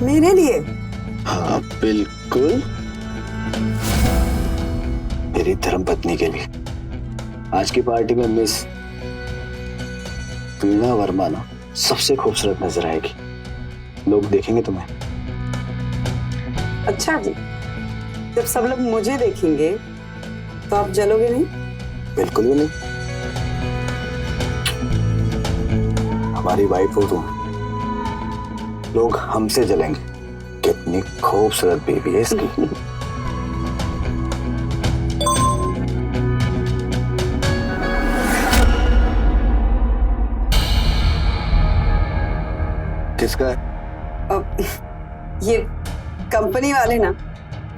मेरे लिए? हाँ बिल्कुल, मेरी धर्मपत्नी के लिए। आज की पार्टी में मिस वीणा वर्मा ना सबसे खूबसूरत नजर आएगी। लोग देखेंगे तुम्हें। अच्छा जी, जब सब लोग मुझे देखेंगे तो आप जलोगे नहीं? बिल्कुल भी नहीं। हमारी वाइफ हो तुम, लोग हमसे जलेंगे। कितनी खूबसूरत बेबी है इसकी। किसका है? अब ये कंपनी वाले ना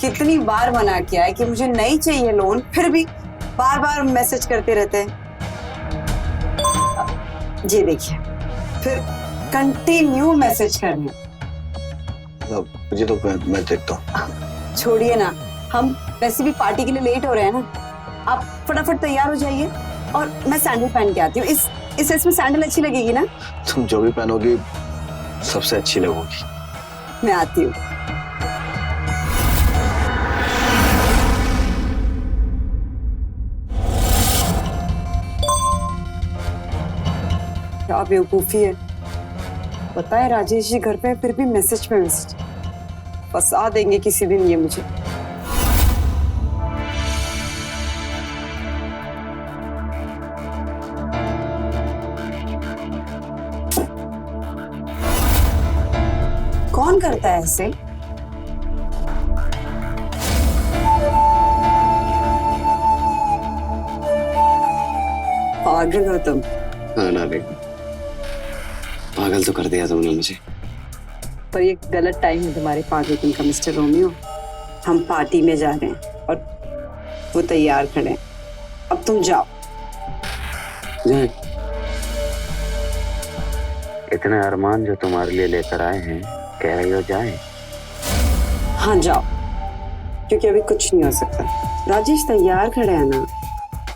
कितनी बार मना किया है कि मुझे नहीं चाहिए लोन, फिर भी बार बार मैसेज करते रहते हैं। ये देखिए, फिर कंटिन्यू मैसेज कर रहे हैं। मुझे तो मैं देखता हूँ। छोड़िए ना, हम वैसे भी पार्टी के लिए लेट हो रहे हैं ना। आप फटाफट तैयार हो जाइए और मैं सैंडल पहन के आती हूँ। इस इसमें सैंडल अच्छी लगेगी ना? तुम जो भी पहनोगी सबसे अच्छी लगोगी। मैं आती हूँ। क्या बेवकूफी है, पता है राजेश जी घर पे, फिर भी मैसेज पे मैसेज। फंसा देंगे किसी दिन ये मुझे। कौन करता है ऐसे? पागल हो तुम। हाँ ना रे, पागल तो कर दिया तुमने मुझे। पर ये गलत टाइम है तुम्हारे पागलपन का मिस्टर रोमियो। हम पार्टी में जा रहे हैं और वो तैयार खड़े हैं। अब तुम जाओ। जाए। इतने अरमान जो तुम्हारे लिए लेकर आए हैं, कह रही हो जाए? हाँ जाओ, क्योंकि अभी कुछ नहीं हो सकता। राजेश तैयार खड़े हैं ना।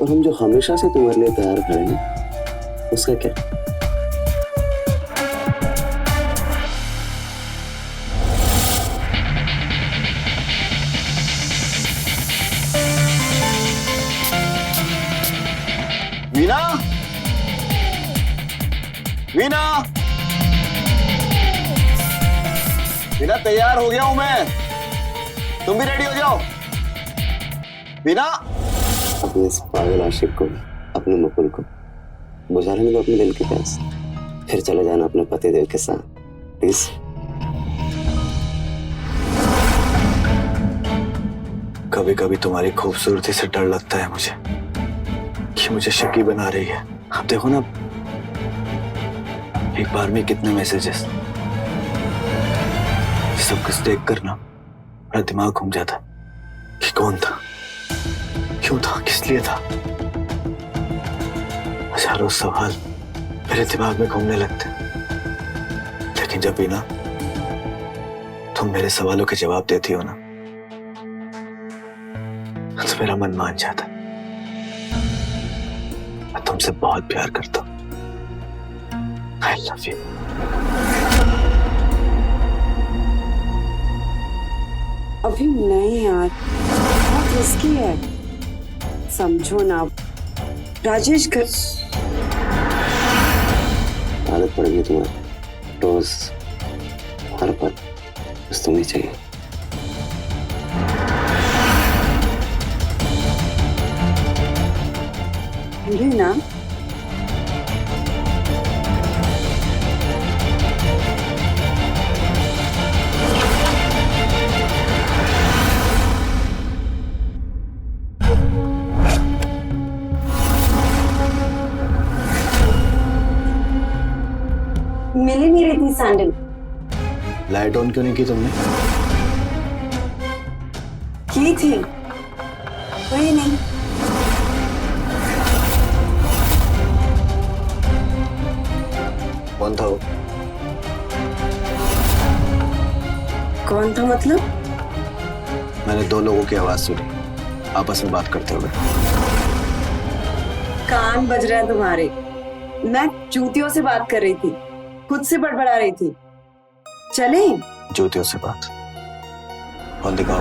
और हम जो हमेशा से तुम्हारे लिए तैयार खड़े हैं, उसका क्या? वीणा, वीणा, वीणा तैयार हो गया हूं मैं, तुम भी रेडी हो जाओ। वीणा, अपने इस पागल आशिक को, अपने मुकुल को बुझा लेने दो अपने दिल की प्यास, फिर चले जाना अपने पति देव के साथ, प्लीज। कभी कभी तुम्हारी खूबसूरती से डर लगता है मुझे कि मुझे शकी बना रही है। आप देखो ना, एक बार में कितने मैसेजेस। सब कुछ देख कर ना मेरा दिमाग घूम जाता कि कौन था, क्यों था, किस लिए था। हजारों सवाल मेरे दिमाग में घूमने लगते, लेकिन जब भी ना तुम मेरे सवालों के जवाब देती हो ना, तो मेरा मन मान जाता। मैं तुमसे बहुत प्यार करता हूँ। I love you. अभी नहीं यार, बहुत रिस्की है, समझो ना। राजेश घर आदत पड़ गई तुम्हें, रोज हर पल बस तुम्हें चाहिए। ना मिल ही नहीं रही थी सैंडल। लाइट ऑन क्यों नहीं की तुमने? की थी, कोई नहीं। कौन था वो? कौन था मतलब? मैंने दो लोगों की आवाज सुनी आपस में बात करते हुए। कान बज रहा है तुम्हारे। मैं जूतियों से बात कर रही थी, खुद से बड़बड़ा रही थी। चले? जूतियों से बात? कौन दिखाओ?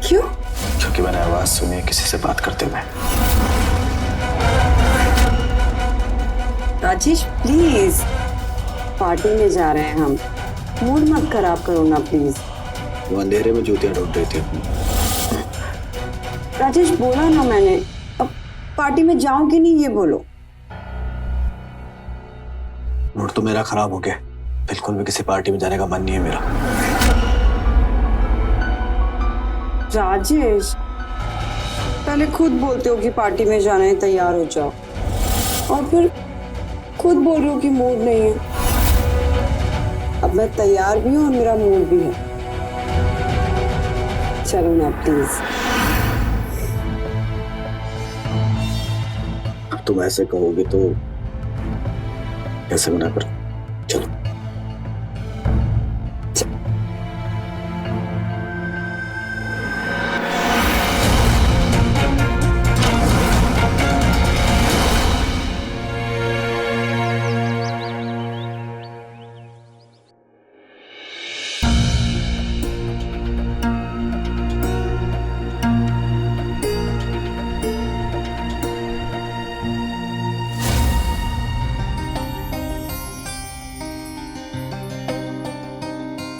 क्यों? क्योंकि मैंने आवाज सुनी है किसी से बात करते हुए। राजेश प्लीज, पार्टी में जा रहे हैं हम, मूड मत खराब करो ना प्लीज। वो अंधेरे में जूतियां ढूंढ रही थी अपनी। राजेश बोला ना मैंने, अब पार्टी में जाऊं कि नहीं ये बोलो। मूड तो मेरा खराब हो गया, बिल्कुल भी किसी पार्टी में जाने का मन नहीं है मेरा। राजेश पहले खुद बोलते हो कि पार्टी में जाना है, तैयार हो जाओ, और फिर खुद बोल रहे हो कि मूड नहीं है। अब मैं तैयार भी हूँ और मेरा मूड भी है। चलो ना प्लीज। अब तुम ऐसे कहोगे तो कैसे मना कर? चलो।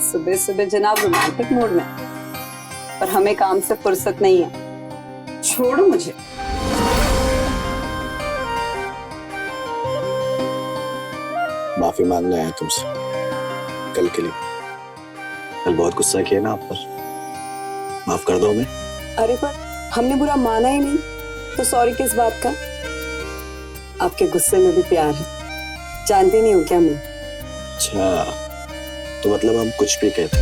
सुबह सुबह जनाब रोमांटिक मूड में, पर हमें काम से फुर्सत नहीं है। छोड़ो मुझे। माफी मांगने आया तुमसे कल के लिए। कल बहुत गुस्सा किया ना आप पर, माफ कर दो हमें। अरे पर हमने बुरा माना ही नहीं, तो सॉरी किस बात का? आपके गुस्से में भी प्यार है, जानती नहीं हो क्या मैं? अच्छा, तो मतलब हम कुछ भी कहते,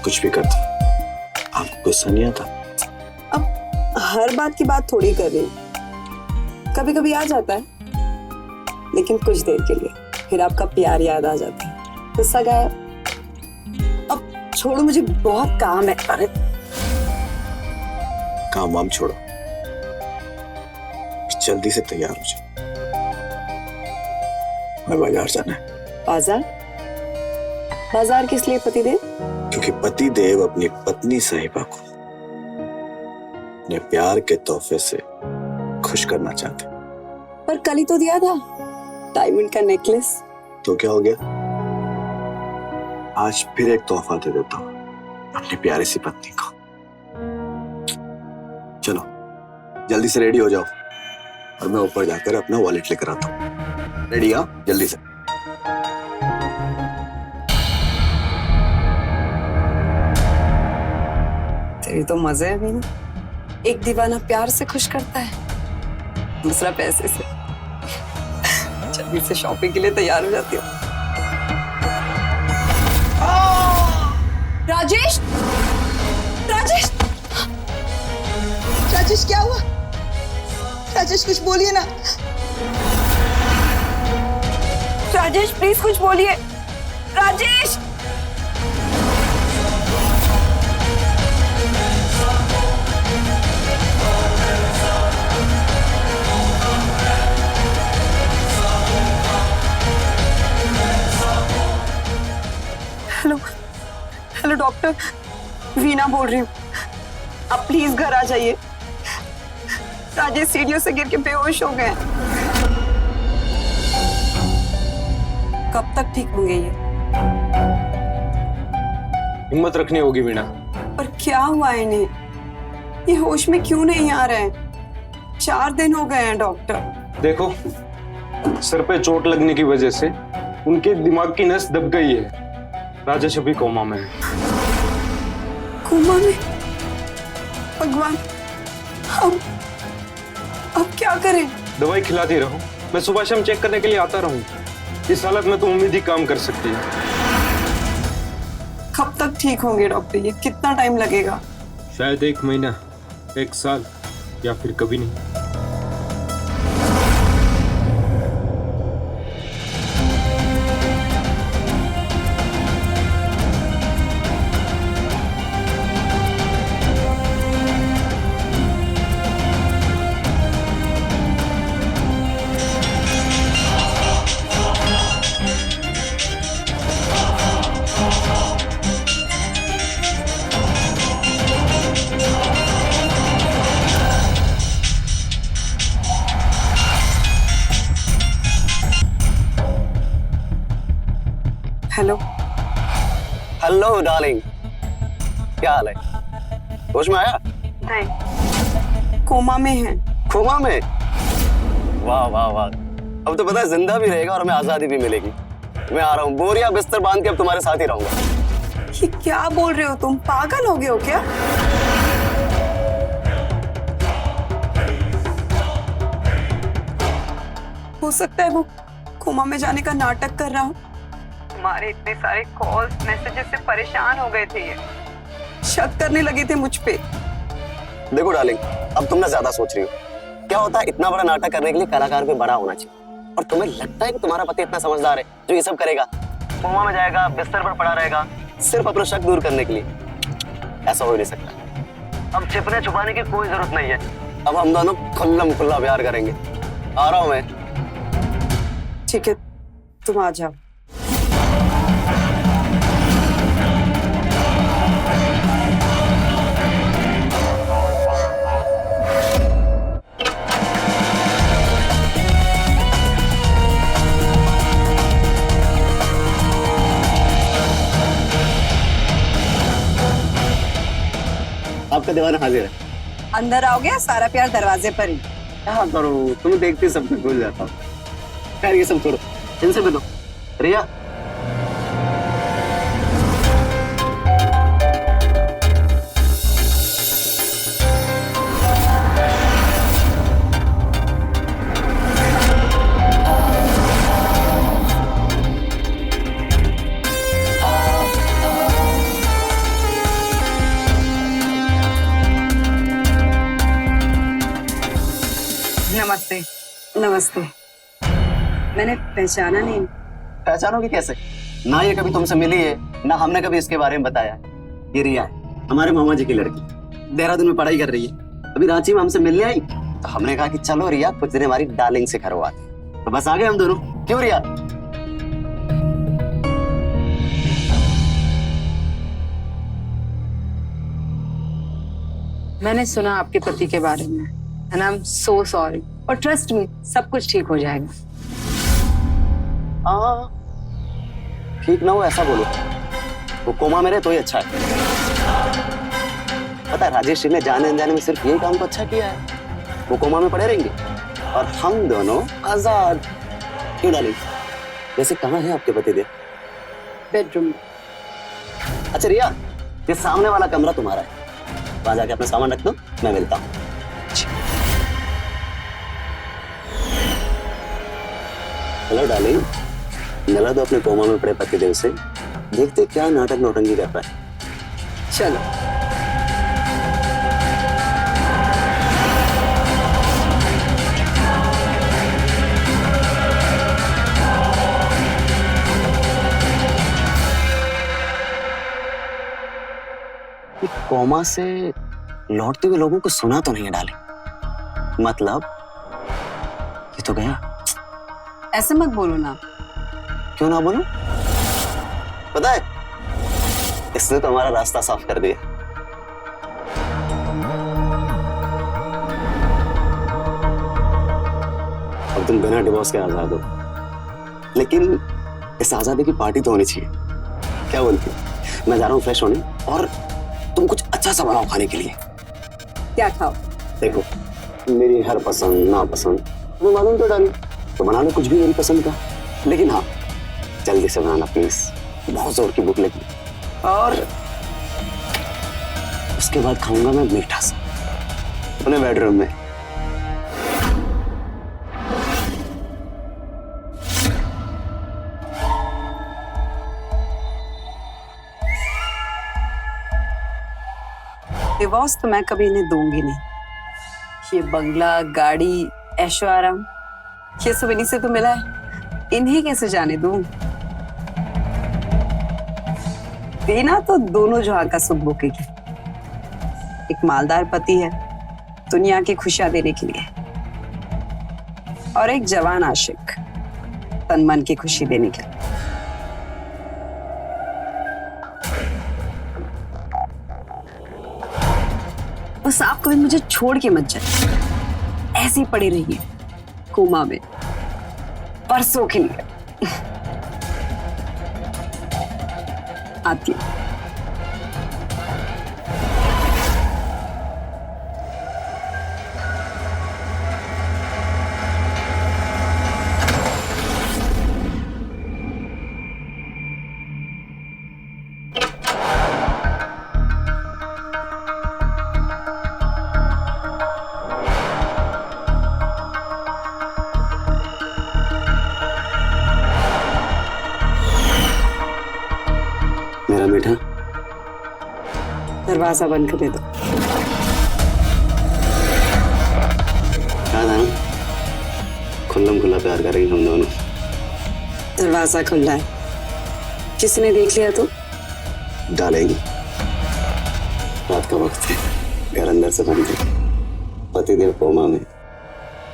कुछ भी करते, आपको गुस्सा नहीं आता? अब हर बात की बात थोड़ी कर रही हूँ, कभी कभी आ जाता है, लेकिन कुछ देर के लिए, फिर आपका प्यार याद आ जाता है, गुस्सा गायब। अब छोड़ो, मुझे बहुत काम है। अरे काम वाम छोड़ो, जल्दी से तैयार हो जाओ, मैं बाजार जाना है। बाजार? बाजार किस लिए पतिदेव? क्योंकि पतिदेव अपनी पत्नी साहिबा को अपने प्यार के तोहफे से खुश करना चाहते। पर कल ही तो दिया था डायमंड का नेकलेस। तो क्या हो गया? आज फिर एक तोहफा दे देता हूँ अपनी प्यारी सी पत्नी को। चलो जल्दी से रेडी हो जाओ, और मैं ऊपर जाकर अपना वॉलेट लेकर आता हूँ। रेडी? हाँ, जल्दी से। तेरी तो मजे है भी ना, एक दीवाना प्यार से खुश करता है, दूसरा पैसे से। जल्दी से शॉपिंग के लिए तैयार हो जाती हूँ। राजेश! राजेश! राजेश क्या हुआ? राजेश कुछ बोलिए ना। राजेश प्लीज कुछ बोलिए। Rajesh! Hello hello doctor, Veena बोल रही हूँ। आप प्लीज घर आ जाइए। राजेश सीढ़ियों से गिर के बेहोश हो गए। कब तक ठीक होंगे ये? हिम्मत रखनी होगी वीणा। पर क्या हुआ इन्हें? ये होश में क्यों नहीं आ रहे हैं? 4 दिन हो गए हैं डॉक्टर। देखो, सर पे चोट लगने की वजह से उनके दिमाग की नस दब गई है। राजेश अभी कोमा में है। कोमा में? भगवान, अब क्या करें? दवाई खिलाती रहो, मैं सुबह शाम चेक करने के लिए आता रहूं। इस हालत में तो उम्मीद ही काम कर सकती है। कब तक ठीक होंगे डॉक्टर? ये कितना टाइम लगेगा? शायद 1 महीना, 1 साल, या फिर कभी नहीं। हेलो। हेलो डार्लिंग, क्या हाल है? होश में आया? नहीं, कोमा में है। कोमा में? वाह वाह वाह, अब तो पता है जिंदा भी रहेगा और हमें आजादी भी मिलेगी। मैं आ रहा हूँ, बोरिया बिस्तर बांध के अब तुम्हारे साथ ही रहूंगा। ये क्या बोल रहे हो तुम? पागल हो गए हो क्या? हो सकता है वो कोमा में जाने का नाटक कर रहा हूँ। तुम्हारे इतने सारे कॉल्स मैसेजेस से परेशान हो गए थे ये, शक करने लगे थे मुझ पे। देखो डार्लिंग, अब तुम ना ज्यादा सोच रही हो। क्या होता है, इतना बड़ा नाटक करने के लिए कलाकार भी बड़ा होना चाहिए। और तुम्हें लगता है कि तुम्हारा पति इतना समझदार है जो ये सब करेगा? कोमा में जाएगा, बिस्तर पर पड़ा रहेगा सिर्फ अपना शक दूर करने के लिए? ऐसा हो ही नहीं सकता। अब छिपने छुपाने की कोई जरूरत नहीं है। अब हम दोनों खुल्लम खुल्ला प्यार करेंगे। आ रहा हूं मैं। ठीक है, तुम आ जाओ। आपका दीवाना हाजिर है। अंदर आओगे? सारा प्यार दरवाजे पर ही। क्या करूं, तुम्हें देखते सब कुछ भूल जाता हूँ। खैर ये सब छोड़ो, इनसे मिलो। रिया, नमस्ते। नमस्ते। मैंने पहचाना नहीं। पहचानोगे कैसे? ना ये कभी तुमसे मिली है, ना हमने कभी इसके बारे में बताया है। ये रिया है, हमारे मामा जी की लड़की। देहरादून में पढ़ाई कर रही है। अभी रांची में हमसे मिलने आई तो हमने कहा कि चलो रिया, कुछ दिन हमारी डार्लिंग से घर हुआ। तो बस आ गए हम दोनों। क्यों रिया? मैंने सुना आपके पति के बारे में and I'm so sorry। और ट्रस्ट मी, सब कुछ ठीक हो जाएगा। हाँ, ठीक ना हो ऐसा बोलो। वो कोमा में रहे तो ही अच्छा है। पता है राजेश जी ने जाने अनजाने में सिर्फ यही काम को अच्छा किया है। वो कोमा में पड़े रहेंगे और हम दोनों आजाद। क्यों डाली? वैसे कहाँ है आपके पति देव? बेडरूम। अच्छा रिया, ये सामने वाला कमरा तुम्हारा है, वहां जाके अपना सामान रख दो, मैं मिलता हूँ। हेलो डार्लिंग, मिला दो अपने कोमा में पड़े पति देव से, देखते क्या नाटक नौटंकी करता है। चलो। कोमा से लौटते हुए लोगों को सुना तो नहीं है डाले? मतलब ये तो गया। ऐसे मत बोलो ना। क्यों ना बोलूं? पता है इसने तो हमारा रास्ता साफ कर दिया। अब तुम बिना डिवोर्स के आजाद हो, लेकिन इस आजादी की पार्टी तो होनी चाहिए। क्या बोलती? मैं जा रहा हूँ फ्रेश होने, और तुम कुछ अच्छा सा बनाओ खाने के लिए। क्या खाओ? देखो, मेरी हर पसंद ना पसंद तुम्हें मालूम तो डाली, तो बना लो कुछ भी मेरी पसंद का। लेकिन हाँ, जल्दी से बनाना प्लीज, बहुत जोर की भूख लगी। और उसके बाद खाऊंगा मैं मीठा सा अपने बेडरूम में। डिवोर्स तो मैं कभी इन्हें दूंगी नहीं। ये बंगला, गाड़ी, ऐशो आराम, ये सब इन्हीं से तो मिला है, इन्हीं कैसे जाने दूं? देना तो दोनों जहां का सुख भोगेगी। एक मालदार पति है दुनिया की खुशियां देने के लिए, और एक जवान आशिक तन मन की खुशी देने के लिए। बस आप कभी मुझे छोड़ के मत जाइए, ऐसी पड़ी रहिए कोमा में परसों के लिए। आती हूँ। मेरा मीठा, दरवाजा बंद कर दे दो। कहा था ना, खुल्लम खुल्ला प्यार करेंगे हम दोनों। दरवाजा खुला है, किसी ने देख लिया तो? डालेगी। रात का वक्त है, घर अंदर से बंद है, पतिदेव कोमा में,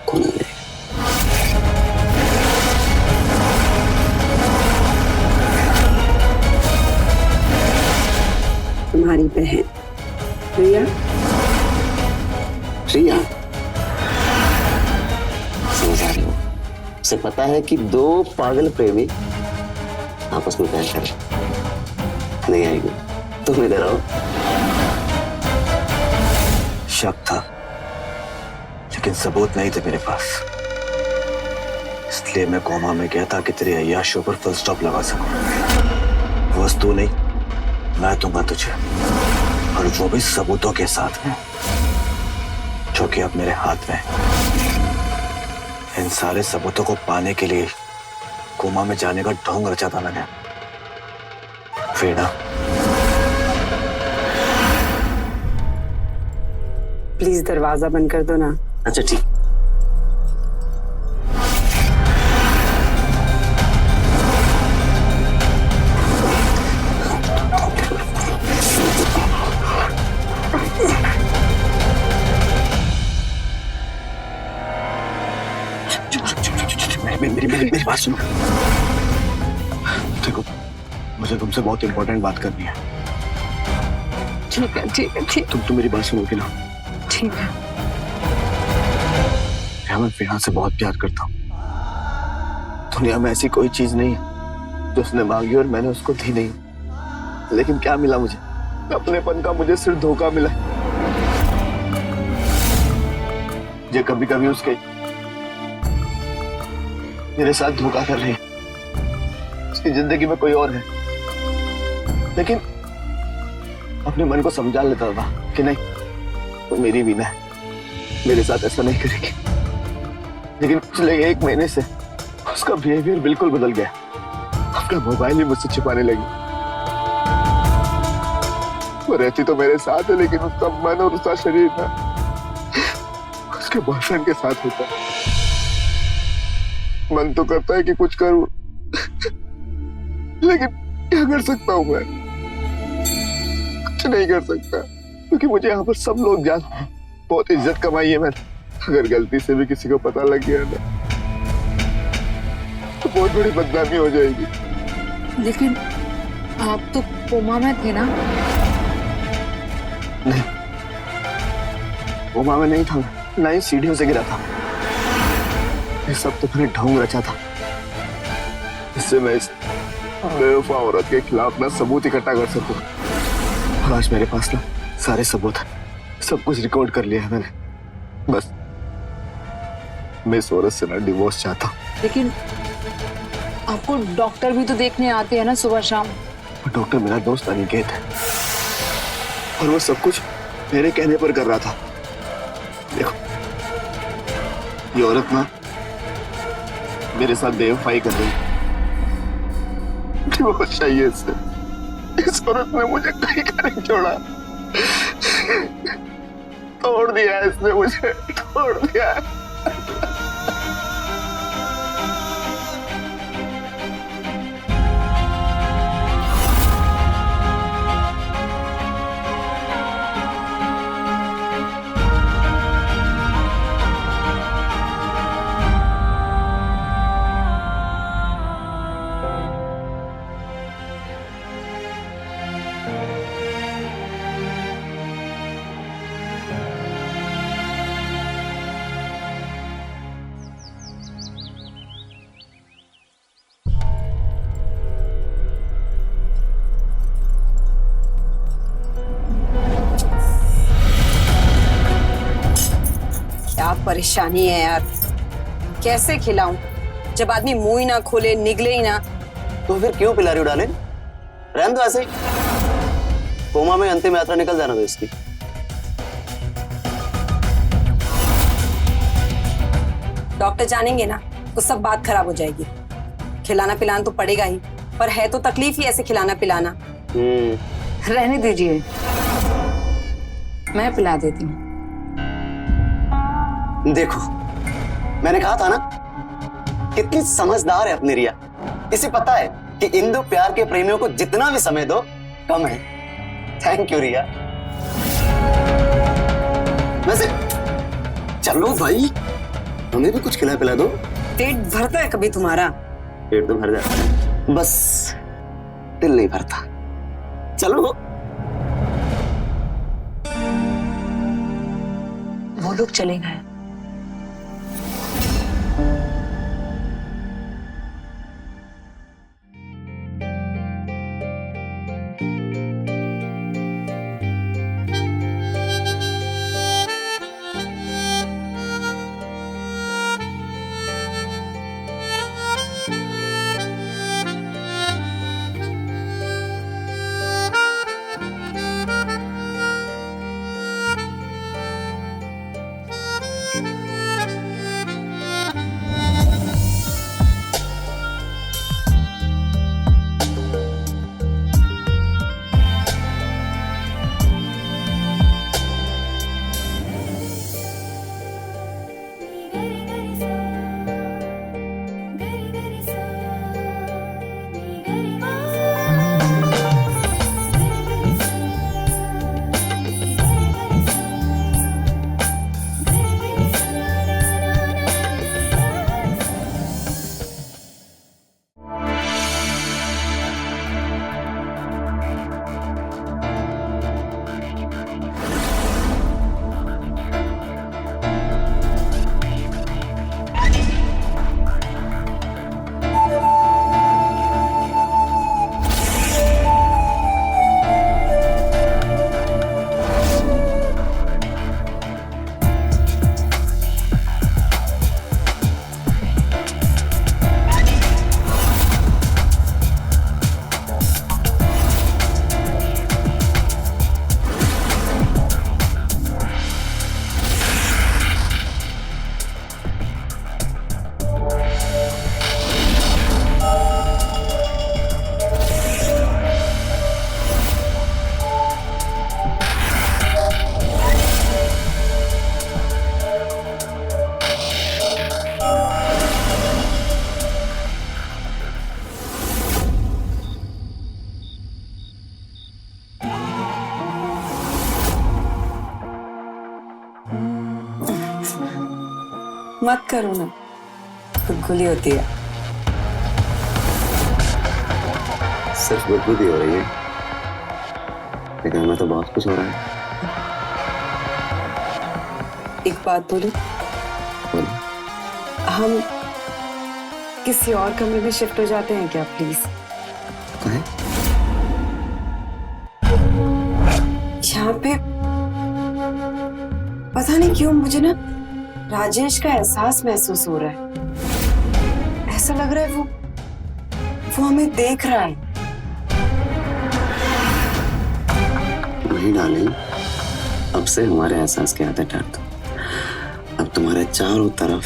कौन आ जाएगा? तुम्हारी बहन रिया। रिया, समझ आ रही हो? उसे पता है कि दो पागल प्रेमी आपस में प्यार करें। नहीं आएगी, तुम इधर आओ। शक था, लेकिन सबूत नहीं थे मेरे पास, इसलिए मैं कोमा में गया था कि तेरे अय्याशियों पर फुल स्टॉप लगा सकूं। वस्तु नहीं, मैं दूंगा तुझे, और वो भी सबूतों के साथ में, जो कि अब मेरे हाथ में है। इन सारे सबूतों को पाने के लिए कोमा में जाने का ढोंग रचा था मैंने। वीणा, प्लीज दरवाजा बंद कर दो ना। अच्छा ठीक। मेरी बात सुनो। देखो, मुझे तुमसे बहुत इंपॉर्टेंट बात करनी है। ठीक है ठीक है ठीक तुम मेरी बात सुनोगी ना? ठीक है। मैं वीणा से बहुत प्यार करता हूँ। दुनिया में ऐसी कोई चीज नहीं है जो उसने मांगी और मैंने उसको दी नहीं। लेकिन क्या मिला मुझे? अपनेपन का मुझे सिर्फ धोखा मिला। मुझे कभी कभी उसके मेरे साथ धोखा कर रही है, उसकी जिंदगी में कोई और है। लेकिन अपने मन को समझा लेता था कि नहीं, वो मेरी वीणा है, मेरे साथ ऐसा नहीं करेगी। लेकिन पिछले 1 महीने से उसका बिहेवियर बिल्कुल बदल गया। अपना मोबाइल ही मुझसे छिपाने लगी। वो रहती तो मेरे साथ है, लेकिन उसका मन और उसका शरीर ना उसके बॉयफ्रेंड के साथ होता है। मन तो करता है कि कुछ करूं, लेकिन क्या कर सकता हूं मैं? कुछ नहीं कर सकता, क्योंकि मुझे यहाँ पर सब लोग जानते हैं। बहुत इज्जत कमाई है मैंने। अगर गलती से भी किसी को पता लग गया ना, तो बहुत बड़ी बदनामी हो जाएगी। लेकिन आप तो कोमा में थे ना? नहीं, कोमा में नहीं था, ना ही सीढ़ियों से गिरा था। ये सब तो मैंने ढोंग रचा था, इससे मैं इस बेवफा औरत के खिलाफ ना सबूत इकट्ठा कर सकूं। और आज मेरे पास ना सारे सबूत हैं, सब कुछ रिकॉर्ड कर लिया है मैंने। बस मैं इस औरत से ना डिवोर्स चाहता हूँ। लेकिन आपको डॉक्टर भी तो देखने आते हैं ना सुबह शाम। डॉक्टर मेरा दोस्त अनिकेत है, और वो सब कुछ मेरे कहने पर कर रहा था। देखो, ये औरत ना मेरे साथ बेवफाई कर रही है। डिवोर्स चाहिए इससे। इस औरत ने मुझे कहीं का नहीं छोड़ा। तोड़ दिया है इसने मुझे, तोड़ दिया है। परेशानी है यार, कैसे खिलाऊं जब आदमी मुंह ही ना खोले, निगले ही ना। तो फिर क्यों पिला रही हो डार्लिंग? रहने दो ऐसे ही, कोमा में अंतिम यात्रा निकल जाना दो इसकी। डॉक्टर जानेंगे ना तो सब बात खराब हो जाएगी। खिलाना पिलाना तो पड़ेगा ही, पर है तो तकलीफ ही ऐसे खिलाना पिलाना। रहने दीजिए, मैं पिला देती हूँ। देखो, मैंने कहा था ना, कितनी समझदार है अपनी रिया। इसे पता है कि इंदु प्यार के प्रेमियों को जितना भी समय दो कम है। थैंक यू रिया। वैसे चलो भाई, हमें भी कुछ खिला पिला दो। पेट भरता है कभी तुम्हारा? पेट तो भर जाता है, बस दिल नहीं भरता। चलो। वो लोग चले गए। मत करो ना, खुली होती है। सिर्फ बुद्धि हो रही है, लेकिन हमें तो बहुत कुछ हो रहा है। एक बात बोलूं? बोलो। हम किसी और कमरे में शिफ्ट हो जाते हैं क्या प्लीज? कहे? यहाँ पे पता नहीं क्यों मुझे ना राजेश का एहसास महसूस हो रहा है। ऐसा लग रहा है वो हमें देख रहा है। नहीं डार्लिंग, अब से हमारे एहसास की आदत डाल दो। अब तुम्हारे चारों तरफ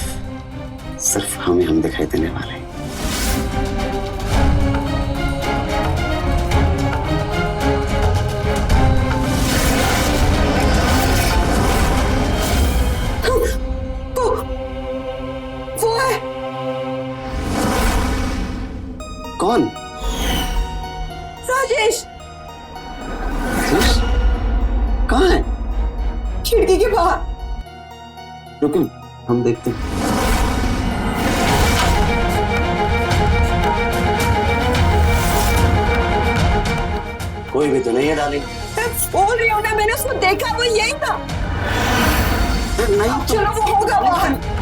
सिर्फ हम दिखाई देने वाले हैं। वो है। कौन? राजेश। राजेश? कहाँ है? खिड़की के बाहर। रुको, हम देखते हैं। कोई भी तो नहीं है डार्लिंग। मैं बोल रही हूँ ना, मैंने उसको देखा, वो यही था। नहीं तो... चलो वो होगा बाहर।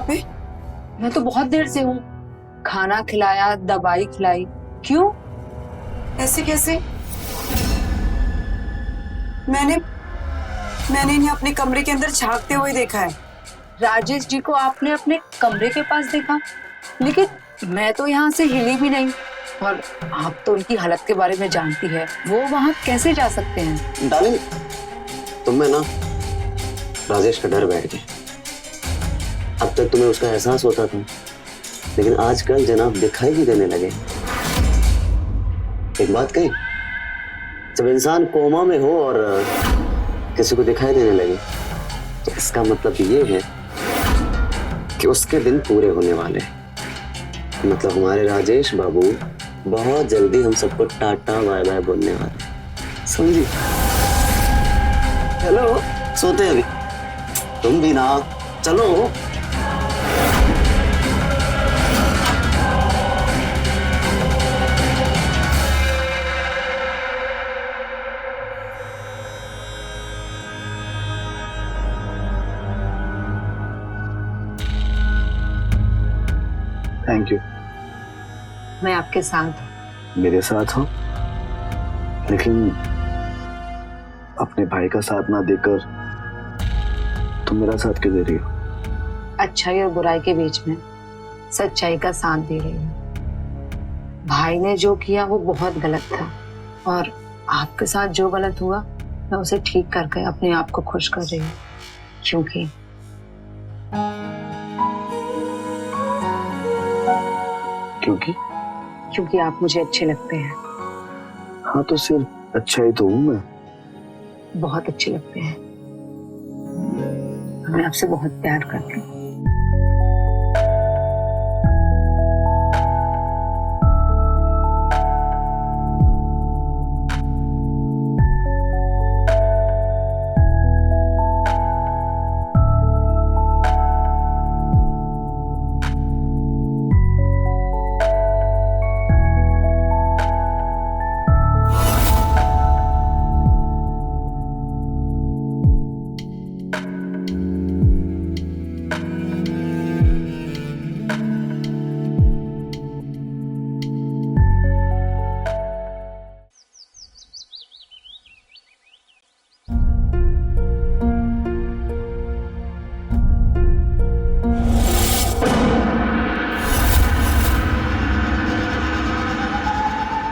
पे? मैं तो बहुत देर से हूँ। खाना खिलाया, दवाई खिलाई। क्यों? ऐसे कैसे? मैंने इन्हें अपने कमरे के अंदर झांकते हुए देखा है। राजेश जी को आपने अपने कमरे के पास देखा, लेकिन मैं तो यहाँ से हिली भी नहीं। और आप तो उनकी हालत के बारे में जानती है, वो वहाँ कैसे जा सकते हैं? डार्लिंग, तुम में ना राजेश का डर बैठ गया। अब तक तुम्हें उसका एहसास होता था, लेकिन आजकल जनाब दिखाई भी देने लगे। एक बात कही, जब इंसान कोमा में हो और किसी को दिखाई देने लगे, तो इसका मतलब ये है कि उसके दिन पूरे होने वाले हैं। मतलब हमारे राजेश बाबू बहुत जल्दी हम सबको टाटा बाय बाय बोलने वाले हैं, समझी? हेलो, सोते अभी? तुम भी ना, चलो। Thank you. मैं आपके साथ हूँ। मेरे साथ हो, लेकिन अपने भाई का साथ ना देकर तुम मेरा साथ क्यों दे रही हो? अच्छाई और बुराई के बीच में सच्चाई का साथ दे रही हूँ। भाई ने जो किया वो बहुत गलत था, और आपके साथ जो गलत हुआ मैं उसे ठीक करके अपने आप को खुश कर रही हूँ। क्योंकि आप मुझे अच्छे लगते हैं। हाँ, तो सिर्फ अच्छा ही तो हूँ मैं। बहुत अच्छे लगते हैं। मैं आपसे बहुत प्यार करती हूँ।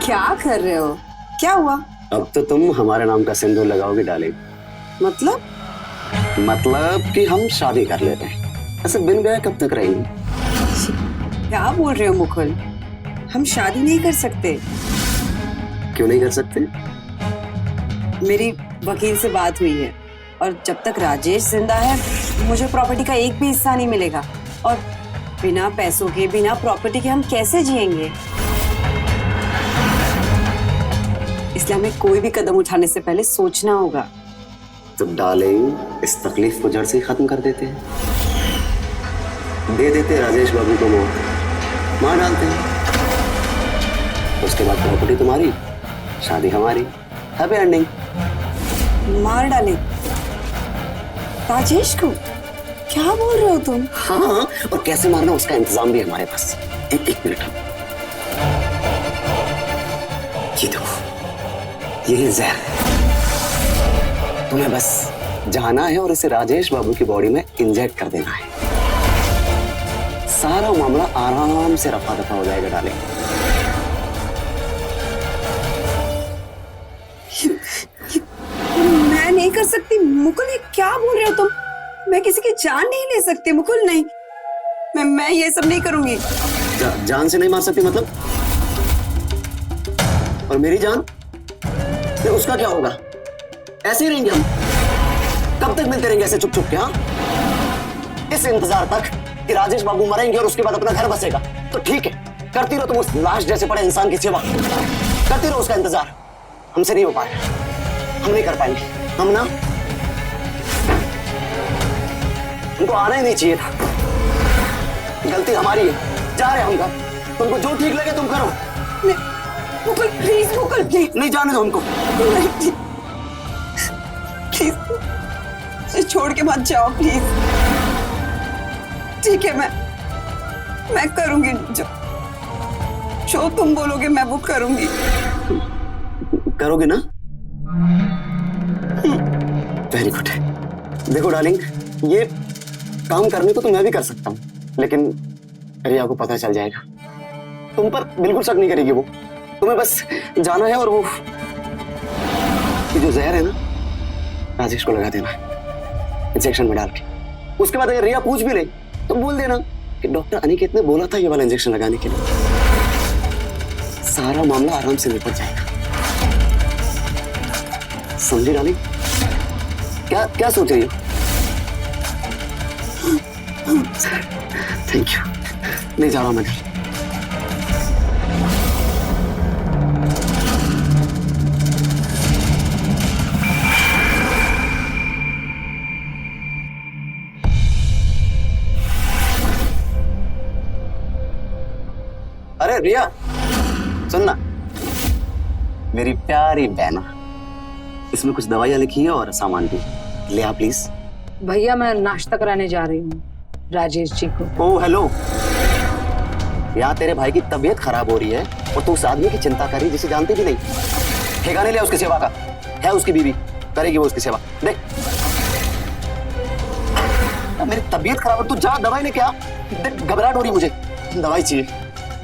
क्या कर रहे हो? क्या हुआ? अब तो तुम हमारे नाम का सिंदूर लगाओगे डार्लिंग। मतलब कि हम शादी कर लेते हैं। ऐसे बिन गए कब तक रहेंगे? क्या बोल रहे हो मुकुल? हम शादी नहीं कर सकते। क्यों नहीं कर सकते? मेरी वकील से बात हुई है, और जब तक राजेश जिंदा है मुझे प्रॉपर्टी का एक भी हिस्सा नहीं मिलेगा। और बिना पैसों के, बिना प्रॉपर्टी के हम कैसे जिएंगे? इसलिए हमें कोई भी कदम उठाने से पहले सोचना होगा। तो डार्लिंग, इस तकलीफ को जड़ से ही खत्म कर देते हैं। दे देते राजेश बाबू को मौत, मार डालते हैं। उसके बाद प्रॉपर्टी तुम्हारी, शादी हमारी, हैप्पी एंडिंग। मार डाले राजेश को? क्या बोल रहे हो तुम? हाँ, और कैसे मारना उसका इंतजाम भी हमारे पास। एक मिनट, ये देखो, ये जहर। तुम्हें बस जाना है और इसे राजेश बाबू की बॉडी में इंजेक्ट कर देना है। सारा मामला आराम से रफा दफा हो जाएगा डालेंगे। मैं नहीं कर सकती मुकुल, ये क्या बोल रहे हो तुम? मैं किसी की जान नहीं ले सकती मुकुल, नहीं। मैं ये सब नहीं करूंगी। जान से नहीं मार सकती मतलब? और मेरी जान, तो उसका क्या होगा? ऐसे ही रहेंगे हम? कब तक मिलते रहेंगे ऐसे चुप चुप के? हाँ, इस इंतजार तक कि राजेश बाबू मरेंगे और उसके बाद अपना घर बसेगा, तो ठीक है, करती रहो तुम उस लाश जैसे पड़े इंसान की सेवा, करती रहो उसका इंतजार। हमसे नहीं हो पाएगा, हम नहीं कर पाएंगे। हम ना, हमको आना ही नहीं चाहिए था। गलती हमारी है, जा रहे हम घर। तुमको जो ठीक लगे तुम करो। Mukul please, Mukul please. नहीं जाने दो हमको। प्लीज छोड़ के मत जाओ प्लीज। ठीक है, मैं करूंगी जो तुम बोलोगे मैं वो करूंगी। करोगे ना? Very good. देखो डार्लिंग, ये काम करने को तो मैं भी कर सकता हूँ, लेकिन रिया को पता चल जाएगा। तुम पर बिल्कुल शक नहीं करेगी वो। तुम्हें बस जाना है और वो ये जो जहर है ना, राजेश को लगा देना इंजेक्शन में डाल के। उसके बाद अगर रिया पूछ भी ले तो बोल देना कि डॉक्टर अनिकेत ने बोला था ये वाला इंजेक्शन लगाने के लिए। सारा मामला आराम से निपट जाएगा। समझी डार्लिंग? क्या सोच रही हो? Thank you. नहीं जा रहा मैं घर। अरे रिया, सुनना, मेरी प्यारी बहना, इसमें कुछ दवाइयां लिखी है और सामान भी ले आ प्लीज। भैया मैं नाश्ता कराने जा रही हूँ राजेश जी को। ओह हेलो, यहाँ तेरे भाई की तबीयत खराब हो रही है और तू उस आदमी की चिंता कर रही जिसे जानती भी नहीं। ठेका नहीं लिया उसकी सेवा का, है उसकी बीवी, करेगी वो उसकी सेवा। देख मेरी तबीयत खराब है, तू जा दवाई लेके आ। देख घबराहट हो रही मुझे, दवाई चाहिए।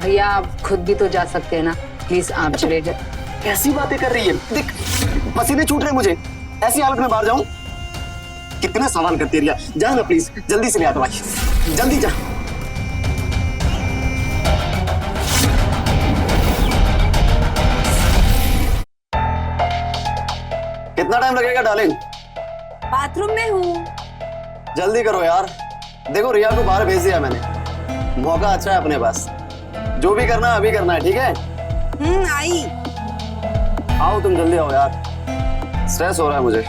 भैया आप खुद भी तो जा सकते हैं ना, प्लीज आप चले जाए। कैसी बातें कर रही है? देख पसीने छूट रहे मुझे, ऐसी हालत में बाहर जाऊं? कितने सवाल करती है रिया। जा ना प्लीज, जल्दी से ले आ दवाई, जल्दी जा। कितना टाइम लगेगा डार्लिंग? बाथरूम में हूँ। जल्दी करो यार। देखो रिया को बाहर भेज दिया मैंने, मौका अच्छा है अपने पास। जो भी करना है अभी करना है, ठीक है? आई। आओ तुम जल्दी आओ यार, स्ट्रेस हो रहा है मुझे।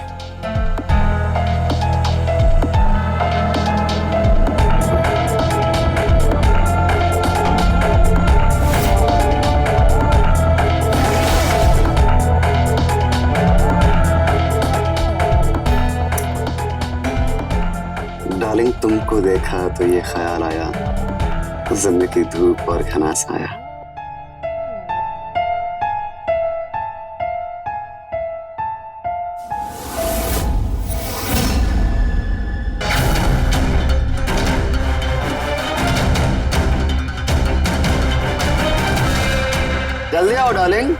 डार्लिंग तुमको देखा तो ये ख्याल आया, जिंदगी धूप और घना साया। जल्दी आओ डार्लिंग।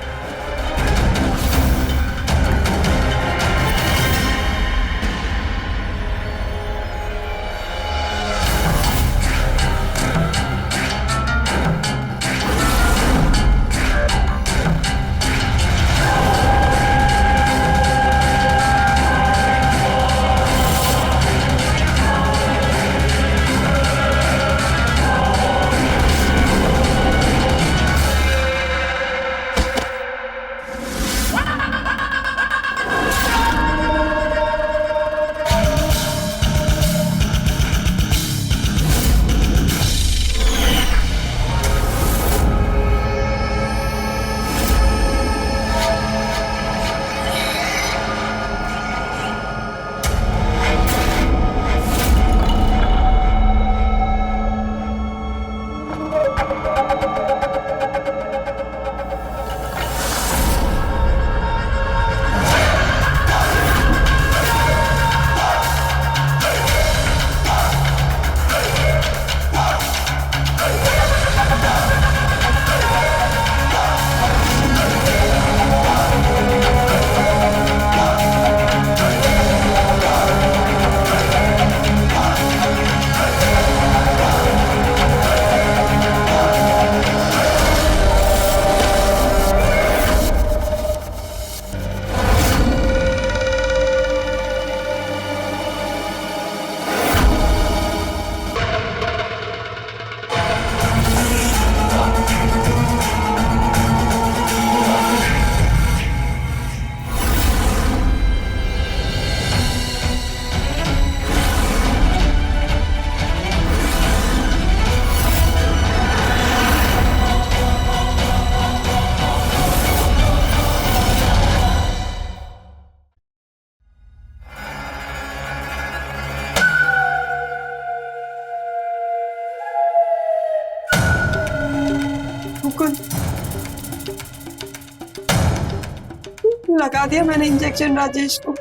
लगा दिया मैंने इंजेक्शन राजेश को।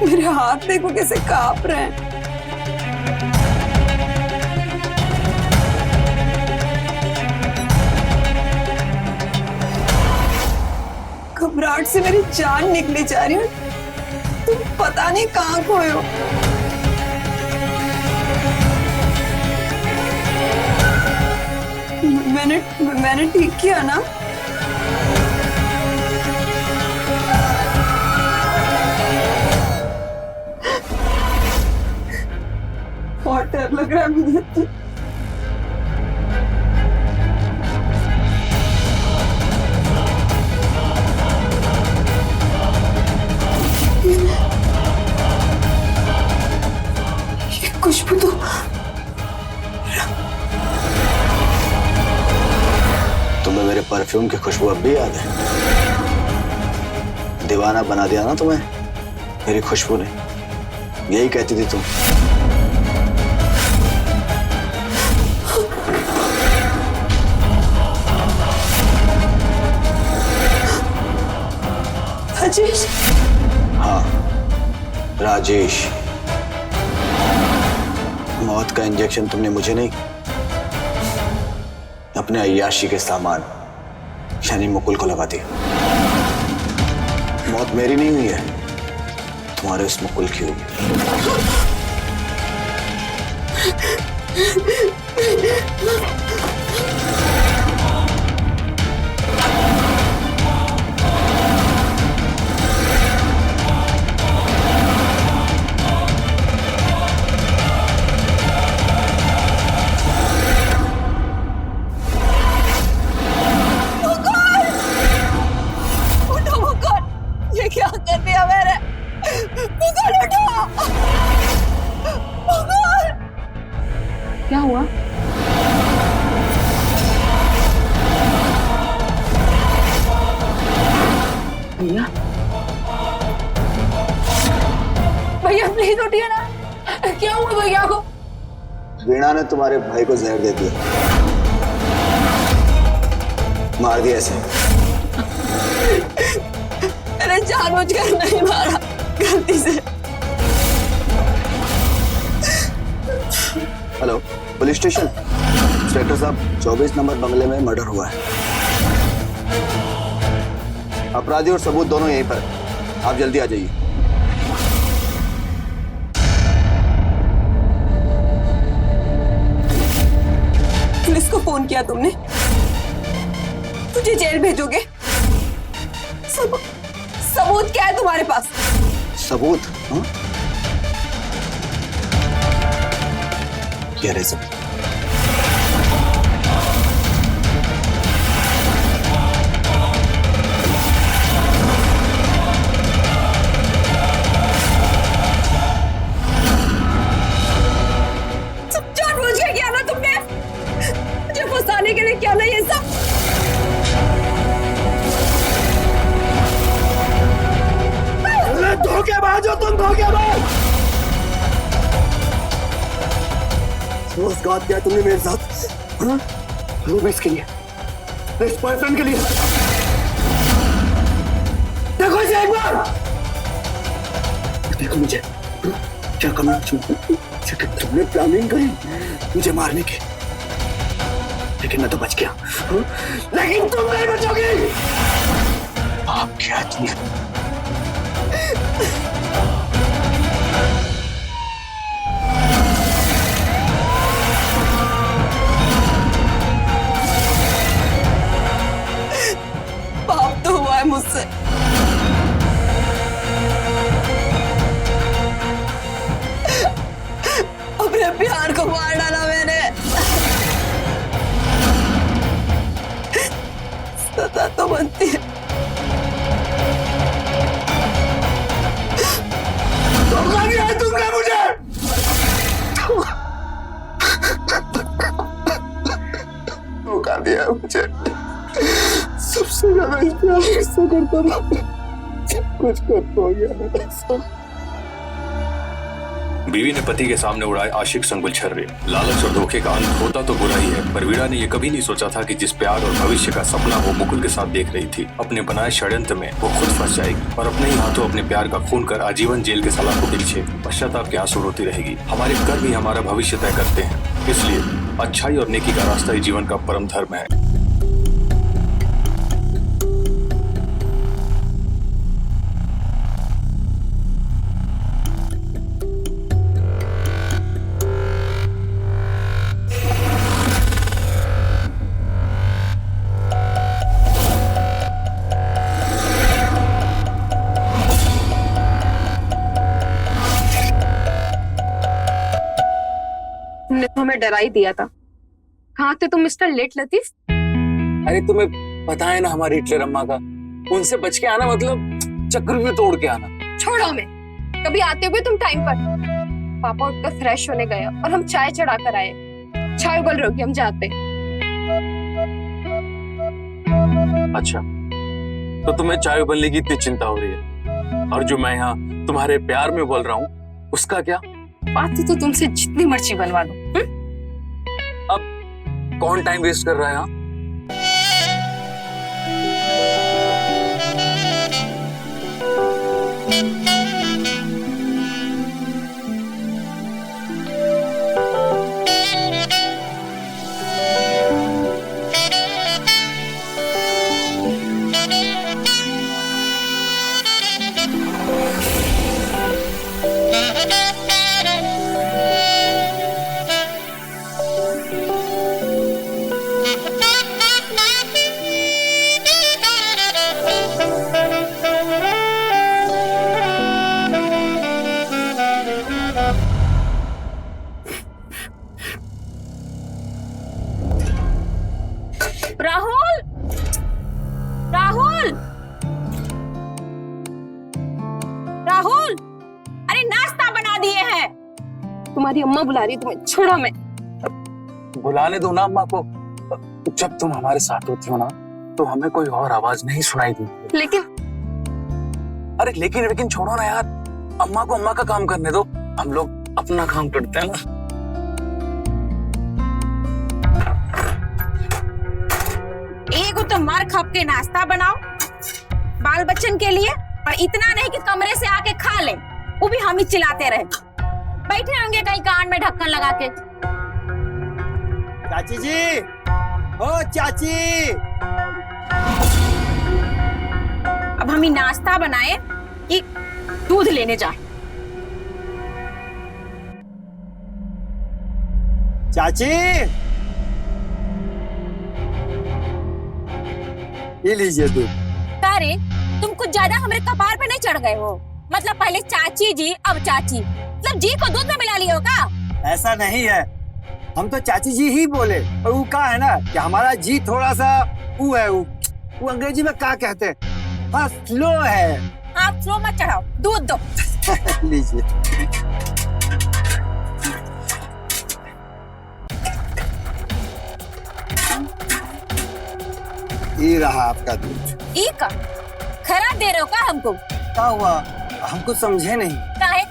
मेरे हाथ देखो कैसे कांप रहे हैं। घबराहट से मेरी जान निकली जा रही है। तुम पता नहीं कहाँ खोए हो। मैंने ठीक किया ना? बहुत डर लग रहा है मुझे। ये खुशबू तो तुम्हें मेरे परफ्यूम की खुशबू अब भी याद है? दीवाना बना दिया ना तुम्हें मेरी खुशबू ने। यही कहती थी तुम। राजेश। हाँ राजेश। मौत का इंजेक्शन तुमने मुझे नहीं, अपने अय्याशी के सामान यानी मुकुल को लगा दिया। मौत मेरी नहीं हुई है, तुम्हारे उस मुकुल की हुई। क्या कर दिया मैंने? मुकुल उठो! मुकुल! क्या हुआ? भैया भैया प्लीज उठिए ना। क्या हुआ भैया को? वीणा ने तुम्हारे भाई को जहर दे दिया, मार दिया ऐसे। मैंने जानबूझकर नहीं मारा, गलती से। Hello police station. इंस्पेक्टर साहब 24 नंबर बंगले में मर्डर हुआ है। अपराधी और सबूत दोनों यहीं पर है, आप जल्दी आ जाइए। पुलिस को फोन किया तुमने? तुझे जेल भेजोगे? सबूत क्या है तुम्हारे पास? सबूत? हाँ? क्या रहे सबूत? सब जानबूझ के किया ना तुमने? मुझे फंसाने के लिए क्या ना ये सब? धोखेबाज हो तुम, धोखेबाज! रोजगार किया तुमने मेरे साथ, हाँ? वो भी इसके लिए, इस बॉयफ्रेंड के लिए। देखो इसे एक बार, देखो मुझे क्या करना चाहिए। तुमने प्लानिंग करी मुझे मारने की, लेकिन मैं तो बच गया, हाँ? लेकिन तुम नहीं बचोगी। आप क्या तुम पाप तो हुआ है मुझसे। अपने प्यार को मार डाला मैंने। सजा तो बनती है। धोखा दिया है तुमने मुझे। धोखा दिया है मुझे। सबसे ज्यादा इस प्यार किससे करता था? सब कुछ करता हो गया मेरा। बीवी ने पति के सामने उड़ाए आशिक संग गुलछर्रे। लालच और धोखे का अंत होता तो बुरा ही है, पर वीणा ने यह कभी नहीं सोचा था कि जिस प्यार और भविष्य का सपना वो मुकुल के साथ देख रही थी, अपने बनाए षड्यंत्र में वो खुद फंस जाएगी और अपने ही हाथों अपने प्यार का खून कर आजीवन जेल के सलाखों के पीछे पश्चाताप के आंसू रोती रहेगी। हमारे कर्म ही हमारा भविष्य तय करते हैं, इसलिए अच्छाई और नेकी का रास्ता ही जीवन का परम धर्म है। तुमने तो हमें डरा ही दिया था। कहाँ थे तुम मिस्टर लेट लतीफ? अरे तुम्हें पता है ना हमारी हिटलर अम्मा का, उनसे बच के आना मतलब चक्रव्यूह तोड़ के आना। छोड़ो मैं, कभी आते हुए तुम टाइम पर। पापा उठकर फ्रेश होने गए और हम चाय चढ़ा कर आए। चाय उबल रही, हम जाते। अच्छा, तो तुम्हें चाय उबलने की इतनी चिंता हो रही है, और जो मैं यहाँ तुम्हारे प्यार में बोल रहा हूँ उसका क्या? बात तो तुमसे जितनी मर्जी बनवा दो। अब कौन टाइम वेस्ट कर रहा है यहाँ? राहुल, राहुल, राहुल, अरे नाश्ता बना दिए हैं। तुम्हारी अम्मा बुला रही है तुम्हें। छोड़ो मैं। बुलाने दो ना अम्मा को। जब तुम हमारे साथ होती हो ना तो हमें कोई और आवाज नहीं सुनाई देती। लेकिन अरे लेकिन छोड़ो ना यार, अम्मा को अम्मा का काम करने दो, हम लोग अपना काम करते हैं ना। एक तो मार खप के नाश्ता बनाओ बाल बच्चन के लिए, और इतना नहीं कि कमरे से आके खा ले, वो भी हम ही चिल्लाते रहे। बैठे होंगे कहीं कान में ढक्कन लगा के। चाची जी, ओ चाची। अब हम ही नाश्ता बनाए कि दूध लेने जाए? चाची, ये लीजिए दूध। अरे तुम कुछ ज्यादा हमारे कपार पे नहीं चढ़ गए हो? मतलब पहले चाची जी, अब चाची, मतलब जी को दूध में मिला लिए हो क्या? ऐसा नहीं है, हम तो चाची जी ही बोले, और वो क्या है ना कि हमारा जी थोड़ा सा वो है, वो अंग्रेजी में क्या कहते हैं, हाँ स्लो है। आप स्लो मत चढ़ाओ, दूध दो। लीजिए। ये रहा आपका दूध। ई का खराब दे रहे हो का हमको? क्या हुआ, हम कुछ समझे नहीं। काहे?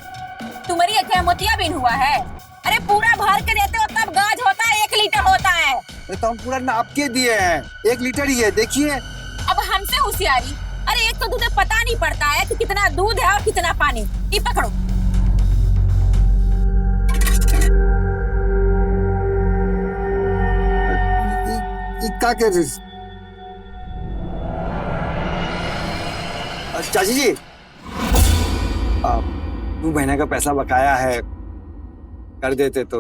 तुम्हारी क्या मोतियाबिंद हुआ है? अरे पूरा भर के देते हो तब गाज होता है, 1 लीटर होता है। ये तो हम पूरा नाप के दिए हैं, 1 लीटर ही है, देखिए। अब हमसे होशियारी? अरे एक तो तुझे पता नहीं पड़ता है कि कितना दूध है और कितना पानी। ये पकड़ो। ये क्या कर रही? चाची जी, 2 महीने का पैसा बकाया है, कर देते तो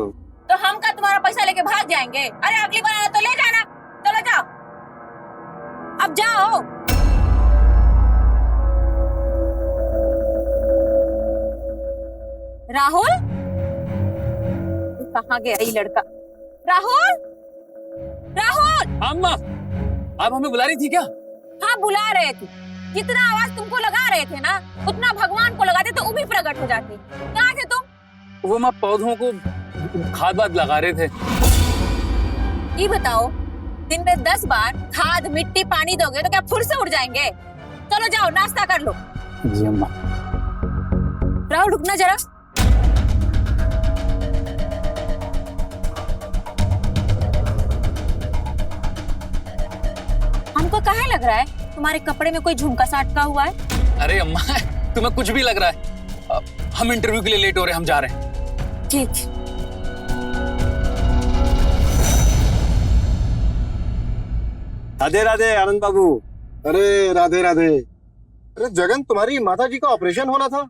हम का तुम्हारा पैसा लेके भाग जाएंगे? अरे अगली बार आना तो ले जाना। चलो जाओ, अब जाओ। राहुल, कहाँ गया ये लड़का? राहुल, राहुल। अम्मा, आप हमें बुला रही थी क्या? हाँ बुला रहे थे। जितना आवाज तुमको लगा रहे थे ना, उतना भगवान को लगाते तो वो भी प्रकट हो जाते। कहाँ थे तुम? वो माँ पौधों को खाद वाद लगा रहे थे। ये बताओ, दिन में 10 बार खाद मिट्टी पानी दोगे तो क्या फुर से उड़ जाएंगे? चलो जाओ नाश्ता कर लो। जी अम्मा। राहुल रुकना जरा। काहे लग रहा है तुम्हारे कपड़े में कोई झुमका सा अटका हुआ है? अरे अम्मा, तुम्हें कुछ भी लग रहा है। हम इंटरव्यू के लिए लेट हो रहे हैं, हम जा रहे हैं। ठीक। राधे राधे आनंद बाबू। अरे राधे राधे। अरे जगन, तुम्हारी माता जी का ऑपरेशन होना था,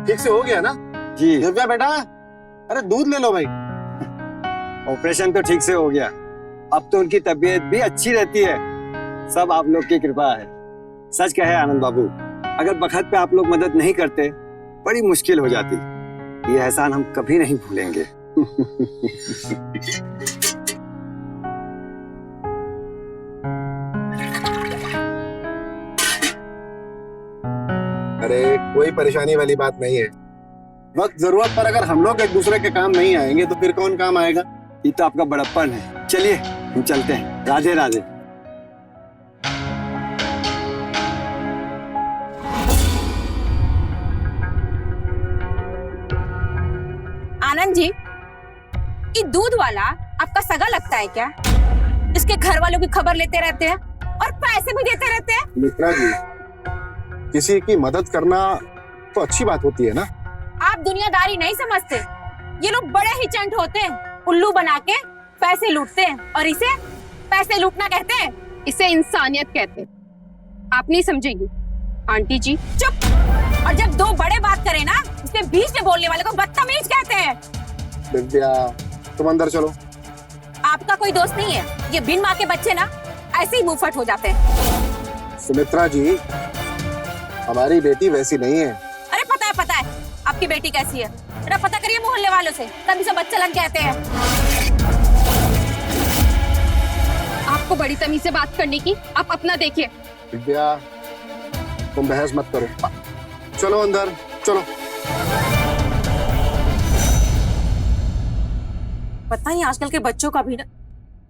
ठीक से हो गया ना? जी दिव्या बेटा, अरे दूध ले लो भाई। ऑपरेशन तो ठीक से हो गया, अब तो उनकी तबीयत भी अच्छी रहती है, सब आप लोग की कृपा है। सच कहे आनंद बाबू, अगर बखत पे आप लोग मदद नहीं करते बड़ी मुश्किल हो जाती। ये एहसान हम कभी नहीं भूलेंगे। अरे कोई परेशानी वाली बात नहीं है। वक्त जरूरत पर अगर हम लोग एक दूसरे के काम नहीं आएंगे तो फिर कौन काम आएगा? ये तो आपका बड़प्पन है। चलिए हम चलते हैं। राधे राधे। आनंद जी, ये दूध वाला आपका सगा लगता है क्या? इसके घर वालों की खबर लेते रहते हैं और पैसे भी देते रहते हैं। मित्रा जी, किसी की मदद करना तो अच्छी बात होती है ना? आप दुनियादारी नहीं समझते। ये लोग बड़े ही चंट होते हैं, उल्लू बना के पैसे लूटते हैं और इसे पैसे लूटना कहते हैं। इसे इंसानियत कहते हैं। आप नहीं समझेंगी आंटी जी। चुप। और जब दो बड़े बात करें ना, उसके बीच में बोलने वाले को बदतमीज कहते हैं। दिव्या, तुम अंदर चलो। आपका कोई दोस्त नहीं है। ये बिन माँ के बच्चे ना ऐसे ही मुंहफट हो जाते हैं। सुमित्रा जी, हमारी बेटी वैसी नहीं है। अरे पता है आपकी बेटी कैसी है। जरा पता करिए मोहल्ले वालों से, तभी से बच्चे लन कहते हैं। आपको बड़ी तमीज से बात करने की, आप अपना देखिए। दिव्या, तुम बहस मत करो, चलो अंदर चलो। पता नहीं आजकल के बच्चों का भी ना।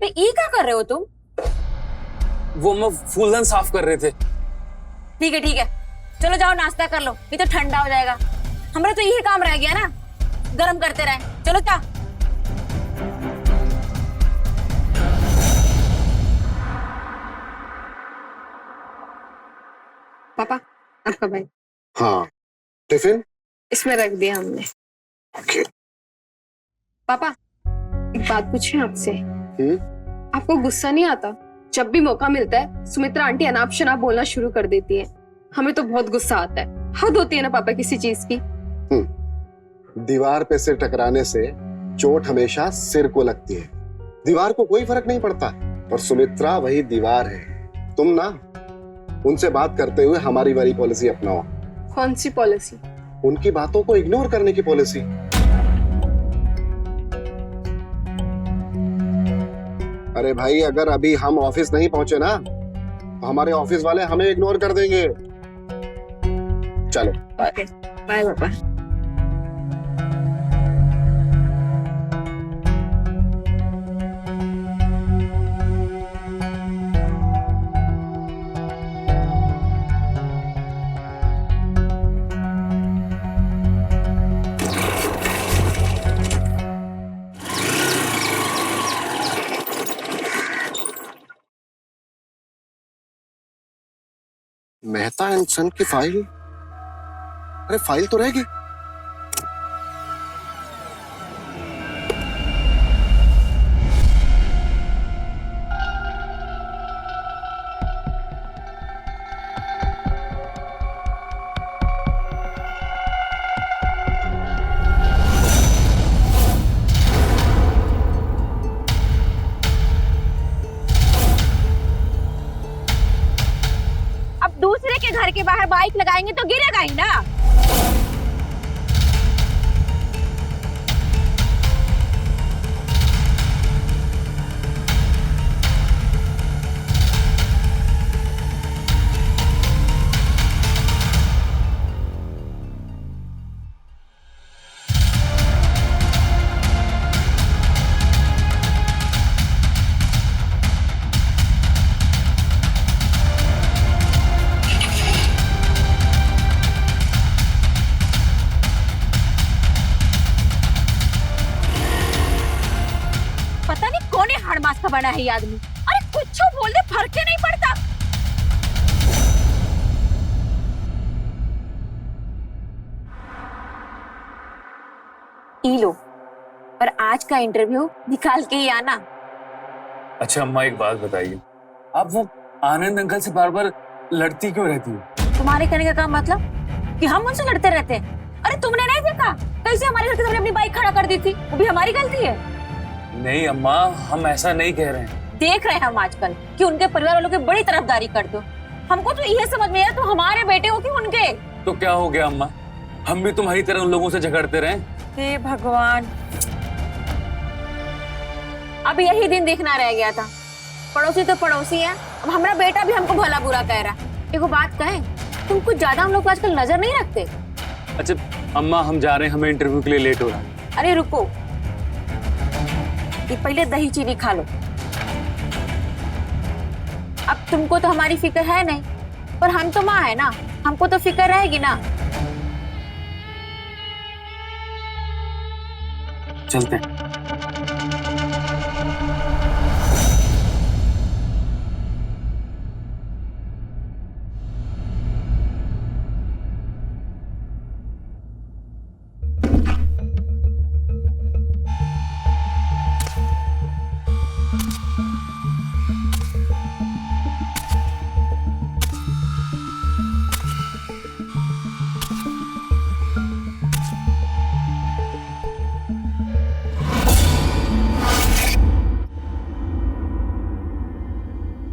ये क्या कर रहे हो तुम? वो हम फूलदान साफ कर रहे थे। ठीक है, चलो जाओ नाश्ता कर लो, ये तो ठंडा हो जाएगा। हमारा तो यही काम रह गया ना, गरम करते रहे। चलो क्या? पापा, आपका भाई। हाँ, टिफिन इसमें रख दिया हमने। ओके। पापा, एक बात पूछे आपसे। आपको गुस्सा नहीं आता? जब भी मौका मिलता है सुमित्रा आंटी अनाप शनाप बोलना शुरू कर देती है। हमें तो बहुत गुस्सा आता है। हद होती है ना पापा किसी चीज की। दीवार पे सिर टकराने से चोट हमेशा सिर को लगती है, दीवार को कोई फर्क नहीं पड़ता। और सुमित्रा वही दीवार है। तुम ना उनसे बात करते हुए हमारी वाली पॉलिसी अपनाओ। कौन सी पॉलिसी? उनकी बातों को इग्नोर करने की पॉलिसी। अरे भाई, अगर अभी हम ऑफिस नहीं पहुंचे ना तो हमारे ऑफिस वाले हमें इग्नोर कर देंगे। चलो बाय पापा। मेहता एंड सन की फाइल, अरे फाइल तो रहेगी। अब दूसरे के घर के बाहर बाइक लगाएंगे तो गिरेगा ही ना। पता नहीं कौन है हड़मास का बना है ये आदमी। अरे कुछ बोल दे, फर्क नहीं पड़ता। पी लो, पर आज का इंटरव्यू निकाल के ही आना। अच्छा अम्मा एक बात बताइए, आप वो आनंद अंकल से बार बार लड़ती क्यों रहती हो? तुम्हारे कहने का काम मतलब कि हम उनसे लड़ते रहते हैं? अरे तुमने नहीं देखा कैसे हमारे घर के सामने अपनी बाइक खड़ा कर दी थी? वो भी हमारी गलती है? नहीं अम्मा, हम ऐसा नहीं कह रहे हैं। देख रहे हैं हम आजकल कि उनके परिवार वालों की बड़ी तरफदारी करते हो। हमको तो यह समझ में आया तुम हमारे बेटे हो कि उनके। तो क्या हो गया अम्मा, हम भी तुम्हारी तरह उन लोगों से झगड़ते रहे? हे भगवान, अब यही दिन देखना रह गया था। पड़ोसी तो पड़ोसी है, अब हमारा बेटा भी हमको भला बुरा कह रहा। एगो बात कहें, तुम कुछ ज्यादा हम लोग को आजकल नजर नहीं रखते? अच्छा अम्मा हम जा रहे हैं, हमें इंटरव्यू के लिए लेट हो रहा है। अरे रुको, ये पहले दही चीनी खा लो। अब तुमको तो हमारी फिक्र है नहीं, पर हम तो माँ है ना, हमको तो फिक्र रहेगी ना। चलते हैं।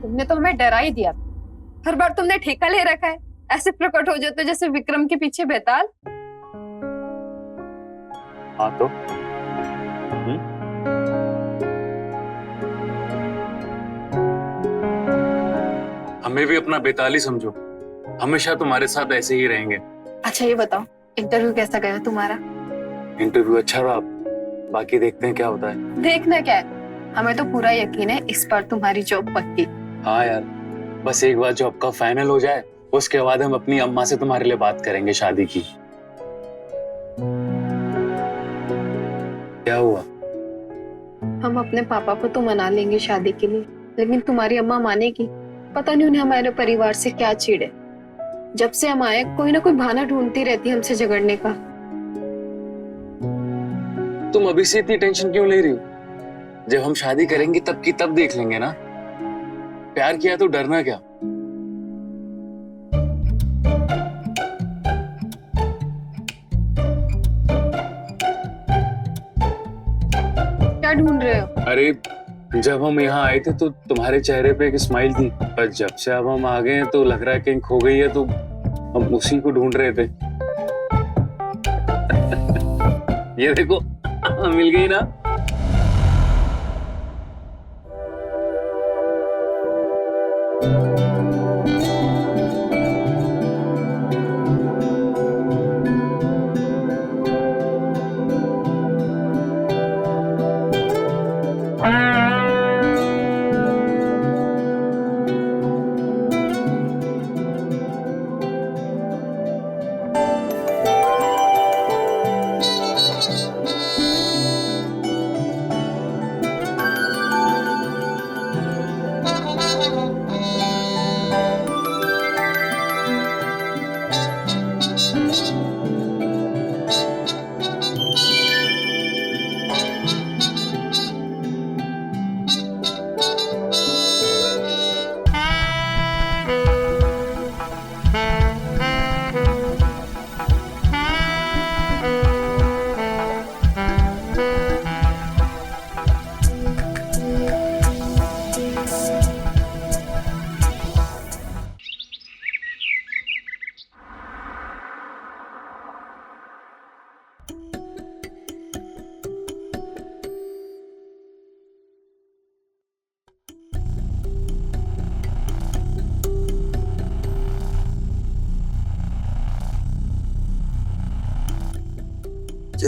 तुमने तो हमें डरा ही दिया। हर बार तुमने ठेका ले रखा है, ऐसे प्रकट हो जाते जैसे विक्रम के पीछे बेताल। हाँ तो हमें भी अपना बेताल ही समझो, हमेशा तुम्हारे साथ ऐसे ही रहेंगे। अच्छा ये बताओ, इंटरव्यू कैसा गया तुम्हारा? इंटरव्यू अच्छा रहा, बाकी देखते हैं क्या होता है। देखना क्या है, हमें तो पूरा यकीन है इस बार तुम्हारी जॉब पक्की। हाँ यार, बस एक बार जॉब का फाइनल हो जाए, उसके बाद हम अपनी अम्मा से तुम्हारे लिए बात करेंगे शादी की। क्या हुआ? हम अपने पापा को तो मना लेंगे शादी के लिए, लेकिन तुम्हारी अम्मा मानेगी? पता नहीं उन्हें हमारे परिवार से क्या चिढ़ है। जब से हम आए कोई ना कोई बहाना ढूंढती रहती है हमसे झगड़ने का। तुम अभी से इतनी टेंशन क्यों ले रही हो? जब हम शादी करेंगे तब की तब देख लेंगे ना। प्यार किया तो डरना क्या? क्या ढूंढ रहे हो? अरे जब हम यहाँ आए थे तो तुम्हारे चेहरे पे एक स्माइल थी, पर जब से अब हम आ गए हैं तो लग रहा है कहीं खो गई है, तो हम उसी को ढूंढ रहे थे। ये देखो मिल गई ना।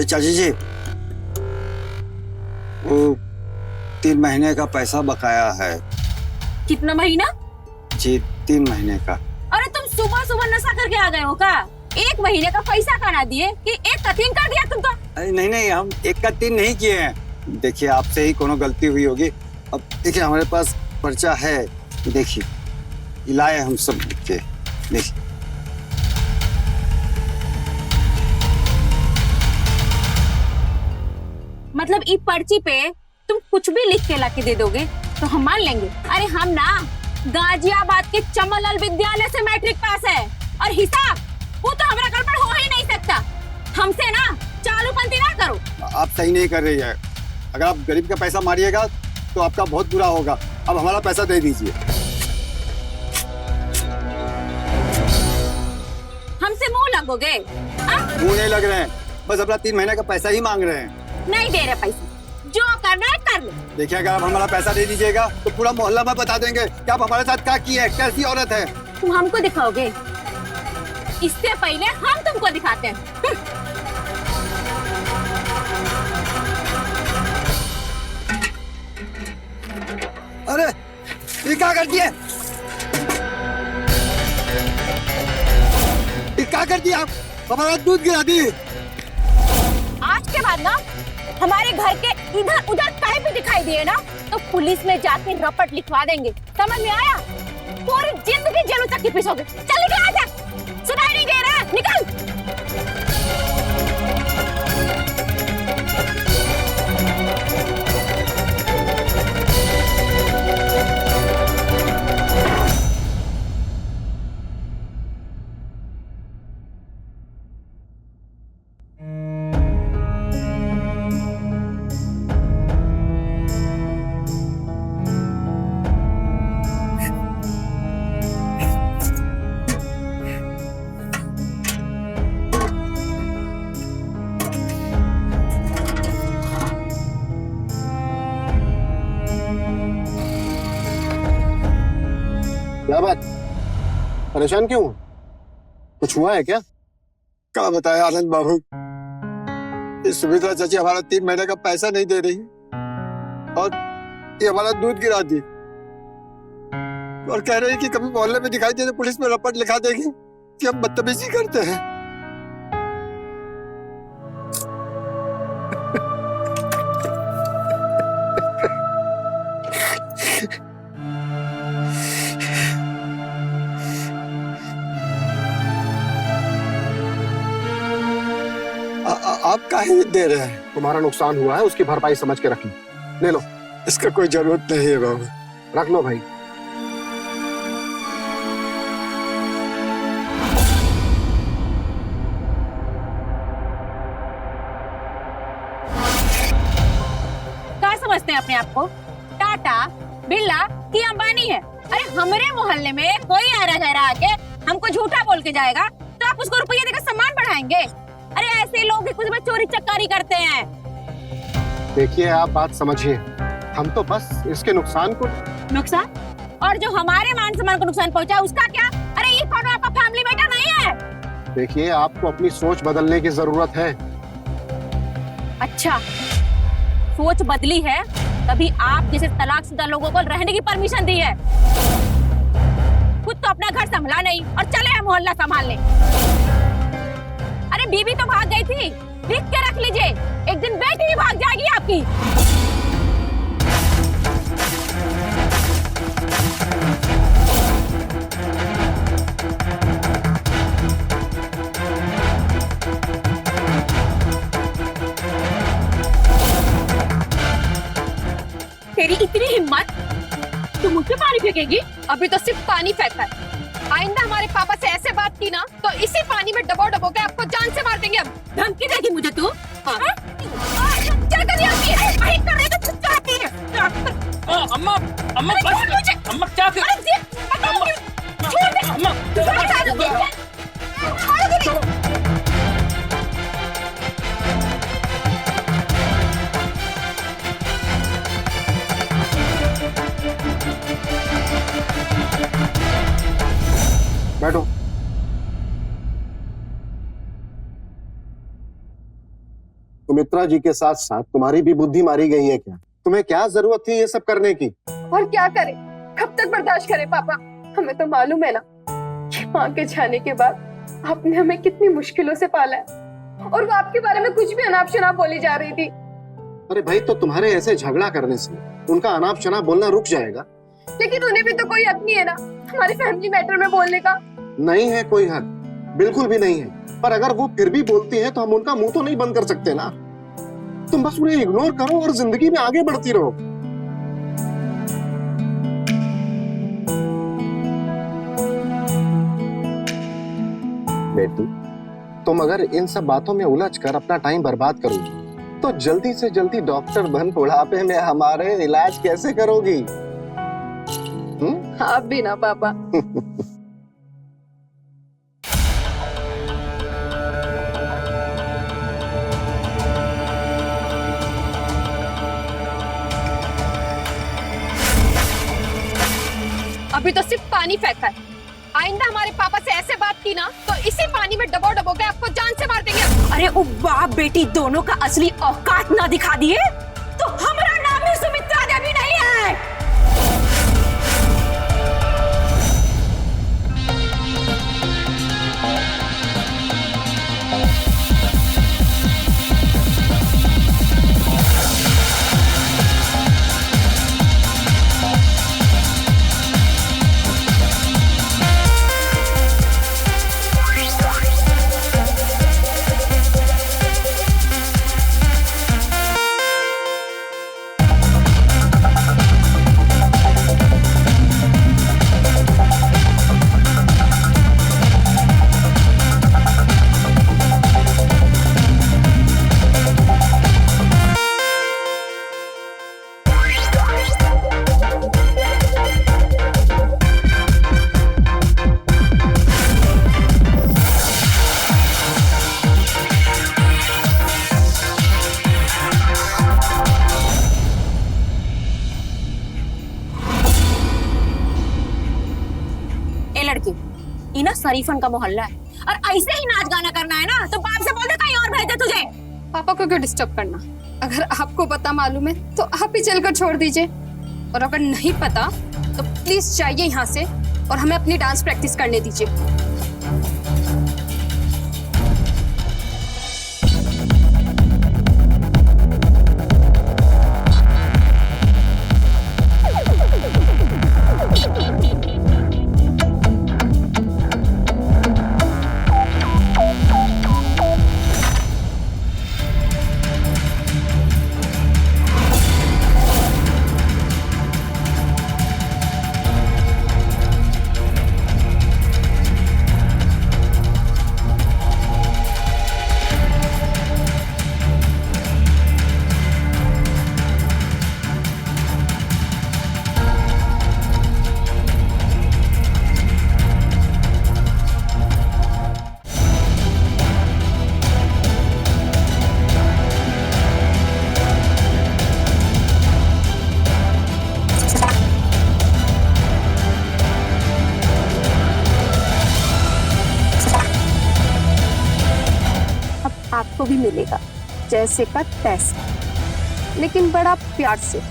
चाची जी, वो 3 महीने का पैसा बकाया है। कितना महीना? जी 3 महीने का। अरे तुम सुबह सुबह नशा करके आ गए हो का? 1 महीने का पैसा का ना दिए कि 1 का 3 कर दिया तुम तो? अरे नहीं, हम 1 का 3 नहीं किए हैं। देखिए आपसे ही कोनो गलती हुई होगी। अब देखिए हमारे पास पर्चा है, देखिए लाए हम सब के, देखिए। मतलब ई पर्ची पे तुम कुछ भी लिख के लाके दे दोगे तो हम मान लेंगे? अरे हम ना गाजियाबाद के चमनलाल विद्यालय से मैट्रिक पास है और हिसाब वो तो हमारा गड़बड़ हो ही नहीं सकता। हमसे ना चालूपंती ना करो। आप सही नहीं कर रही है। अगर आप गरीब का पैसा मारिएगा तो आपका बहुत बुरा होगा। अब हमारा पैसा दे दीजिए। हमसे मुंह लगोगे? मुंह नहीं लग रहे हैं, बस अपना 3 महीने का पैसा ही मांग रहे हैं। नहीं दे रहे पैसे, जो करना है कर लो। देखिए, अगर आप हमारा पैसा दे दीजिएगा तो पूरा मोहल्ला में बता देंगे कि आप हमारे साथ क्या किए, कैसी औरत है। तुम हमको दिखाओगे? इससे पहले हम तुमको दिखाते हैं। अरे ये क्या कर दिए? ये क्या कर दिया? हमारा दूध गिरा दी। आज के बाद ना हमारे घर के इधर उधर कहीं भी दिखाई दिए ना तो पुलिस में जाके रपट लिखवा देंगे। समझ में आया? पूरी जिंदगी जेल तक की पिसोगे। चल निकल, आजा। सुनाई नहीं दे रहा, निकल। क्या बात, परेशान क्यों? कुछ हुआ है क्या? क्या बताए आनंद बाबू, इस सुमित्रा चाची हमारा 3 महीने का पैसा नहीं दे रही और ये हमारा दूध गिरा दी और कह रही कि कभी मोहल्ले में दिखाई दे तो पुलिस में रपट लिखा देगी कि हम बदतमीजी करते हैं। आप काहे दे रहे हैं? तुम्हारा नुकसान हुआ है, उसकी भरपाई समझ के रख लो। ले लो। इसका कोई जरूरत नहीं है बाबू। रख लो भाई। क्या समझते हैं अपने आप को? टाटा, बिरला की अंबानी है? अरे हमारे मोहल्ले में कोई आरा गहरा आके हमको झूठा बोल के जाएगा तो आप उसको रुपये देकर सम्मान बढ़ाएंगे? अरे ऐसे लोग कुछ में चोरी चकारी करते हैं। देखिए, आप बात समझिए, हम तो बस इसके नुकसान को। नुकसान? और जो हमारे मान सम्मान को नुकसान पहुंचा उसका क्या? अरे ये कौन आपका फैमिली मैटर नहीं है? देखिए, आपको अपनी सोच बदलने की जरूरत है। अच्छा, सोच बदली है तभी आप जैसे तलाकशुदा लोगों को रहने की परमिशन दी है। खुद तो अपना घर संभला नहीं और चले हैं मोहल्ला संभालने। अरे बीवी तो भाग गई थी, लिख के रख लीजिए, एक दिन बेटी भी भाग जाएगी आपकी। तेरी इतनी हिम्मत, तू मुझे पानी फेंकेगी? अभी तो सिर्फ पानी फेंका है, आइंदा हमारे पापा से ऐसे बात की ना तो इसी पानी में डबो डबो के आपको जान से मार देंगे। अब धमकी देगी मुझे तू? हाँ। क्या कर रही है? वही कर रही है तो चुप रहती है। अम्मा, अम्मा बस, अम्मा क्या कर? छोड़ दे, अम्मा, बैठो। सुमित्रा जी के साथ साथ तुम्हारी भी बुद्धि मारी गई है क्या? तुम्हें क्या जरूरत थी ये सब करने की? और क्या करें, कब तक बर्दाश्त करें पापा? हमें तो मालूम है ना कि माँ के जाने के बाद आपने हमें कितनी मुश्किलों से पाला है और वो आपके बारे में कुछ भी अनाप शनाप बोली जा रही थी। अरे भाई, तो तुम्हारे ऐसे झगड़ा करने से उनका अनाप शनाप बोलना रुक जाएगा? लेकिन उन्हें भी तो कोई हक नहीं है ना हमारे फैमिली मैटर में बोलने का। नहीं है कोई हक, बिल्कुल भी नहीं है। पर अगर वो फिर भी बोलती है तो हम उनका मुंह तो नहीं बंद कर सकते ना। तुम बस उन्हें इग्नोर करो और जिंदगी में आगे बढ़ती रहो। बेटी, तुम अगर इन सब बातों में उलझ कर अपना टाइम बर्बाद करोगी तो जल्दी से जल्दी डॉक्टर बन बुढ़ापे में हमारे इलाज कैसे करोगी? आप भी ना पापा। अभी तो सिर्फ पानी फेंका है, आइंदा हमारे पापा से ऐसे बात की ना तो इसी पानी में डबो डबो के आपको जान से मार देंगे। अरे वो बाप बेटी दोनों का असली औकात ना दिखा दिए तो हमारा नाम ही सुमित्रा देवी नहीं है। इना शरीफन का मोहल्ला है और ऐसे ही नाच गाना करना है ना तो बाप से बोल दे कहीं और भेज दे तुझे। पापा को क्यों डिस्टर्ब करना? अगर आपको पता मालूम है तो आप ही चलकर छोड़ दीजिए, और अगर नहीं पता तो प्लीज जाइए यहाँ से और हमें अपनी डांस प्रैक्टिस करने दीजिए। आपको भी मिलेगा जैसे का तैसे, लेकिन बड़ा प्यार से।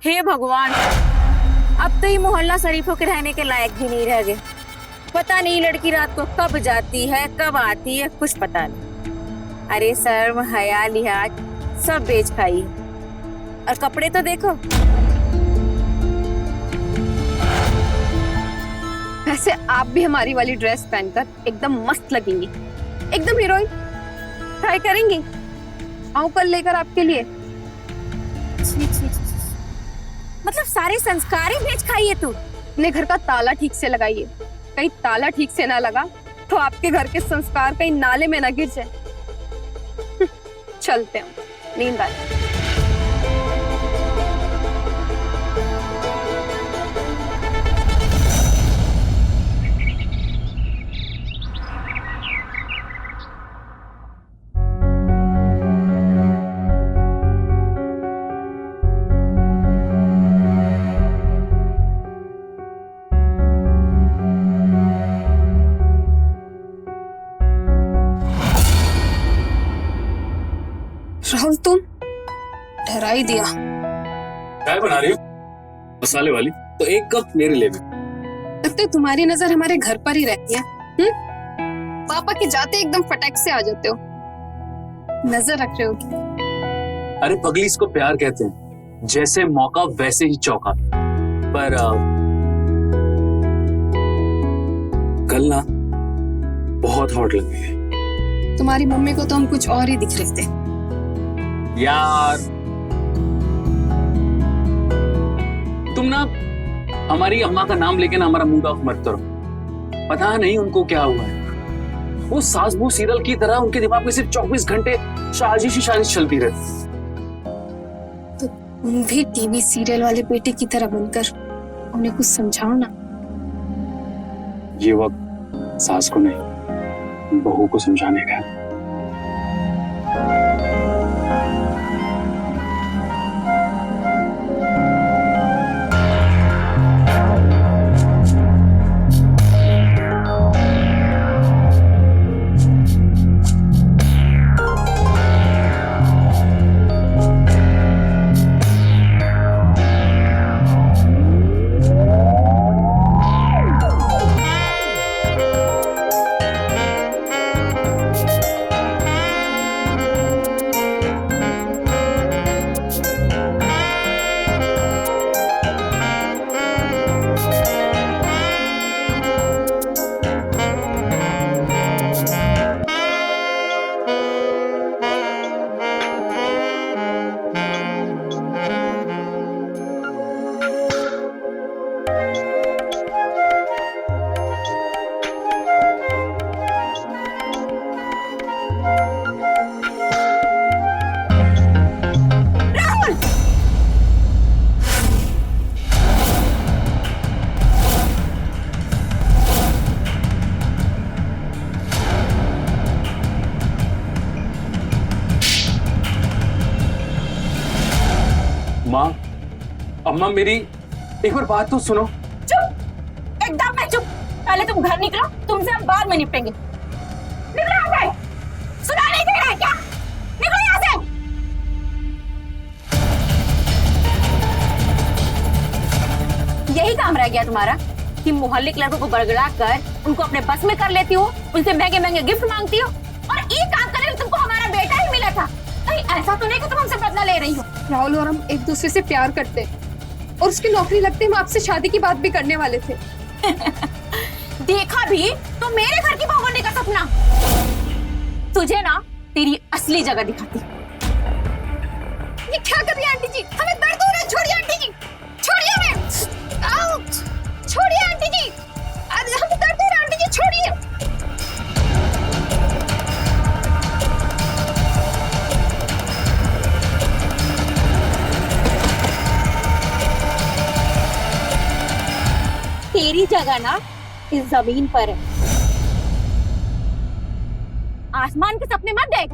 हे भगवान, अब तो ये मोहल्ला शरीफों के रहने के लायक भी नहीं रह गए। पता नहीं लड़की रात को कब जाती है कब आती है, कुछ पता नहीं। अरे शर्म हया लिहाज सब बेच खाई, और कपड़े तो देखो। वैसे आप भी हमारी वाली ड्रेस पहनकर एकदम मस्त लगेंगी, एकदम हीरोइन। ट्राई करेंगी? आऊं कल लेकर आपके लिए। छी, छी, छी। मतलब सारे संस्कार ही बेच खाई है तू। अपने घर का ताला ठीक से लगाइए, कहीं ताला ठीक से ना लगा तो आपके घर के संस्कार कहीं नाले में ना गिर जाए। चलते हैं, नींद आ रही। राहुल, तुम डरा ही दिया। चाय बना रही हो मसाले वाली, तो एक कप मेरे लिए भी। लगता है तुम्हारी नजर हमारे घर पर ही रहती है। पापा के जाते एकदम फटाक से आ जाते हो, नजर रख रहे हो। अरे पगली, इसको प्यार कहते हैं, जैसे मौका वैसे ही चौका। पर कल ना बहुत हॉट लग रही है। तुम्हारी मम्मी को तो हम कुछ और ही दिख रहे थे यार। तुम ना हमारी अम्मा का नाम लेके ना हमारा मूड ऑफ मत करो। पता नहीं उनको क्या हुआ है, वो सास बहू सीरियल की तरह उनके दिमाग में सिर्फ 24 घंटे साजिश ही साजिश चलती रहती। तो तुम भी टीवी सीरियल वाले बेटे की तरह बनकर उन्हें कुछ समझाओ ना। ये वक्त सास को नहीं, बहू को समझाने का है। माँ, अम्मा मेरी एक बार बात तो सुनो। चुप, एकदम मैं चुप। पहले तुम घर निकलो, तुमसे हम बाद में निपटेंगे। निकलो यहाँ से। सुना नहीं दे रहा है क्या? निकलो यहाँ से। यही काम रह गया तुम्हारा कि मोहल्ले के लड़कों को बरगड़ा कर उनको अपने बस में कर लेती हो, उनसे महंगे महंगे गिफ्ट मांगती हो, और एक काम करने में तुमको हमारा बेटा ही मिला था। कहीं ऐसा तो नहीं कि तुम हमसे बदला ले रही हो? राहुल और हम एक दूसरे से प्यार करते और उसकी नौकरी लगते हम आपसे शादी की बात भी करने वाले थे। देखा भी तो मेरे घर की बहू बनने का सपना। तुझे ना तेरी असली जगह दिखाती। ये क्या कर रही है आंटी जी? हमें दर्द हो रहा है। छोड़िए आंटी जी, छोड़िए हमें। आओ, छोड़िए आंटी जी, हमें दर्द हो रहा है आंटी जी, छोड़िए। तेरी जगह ना इस जमीन पर है। आसमान के सपने मत देख।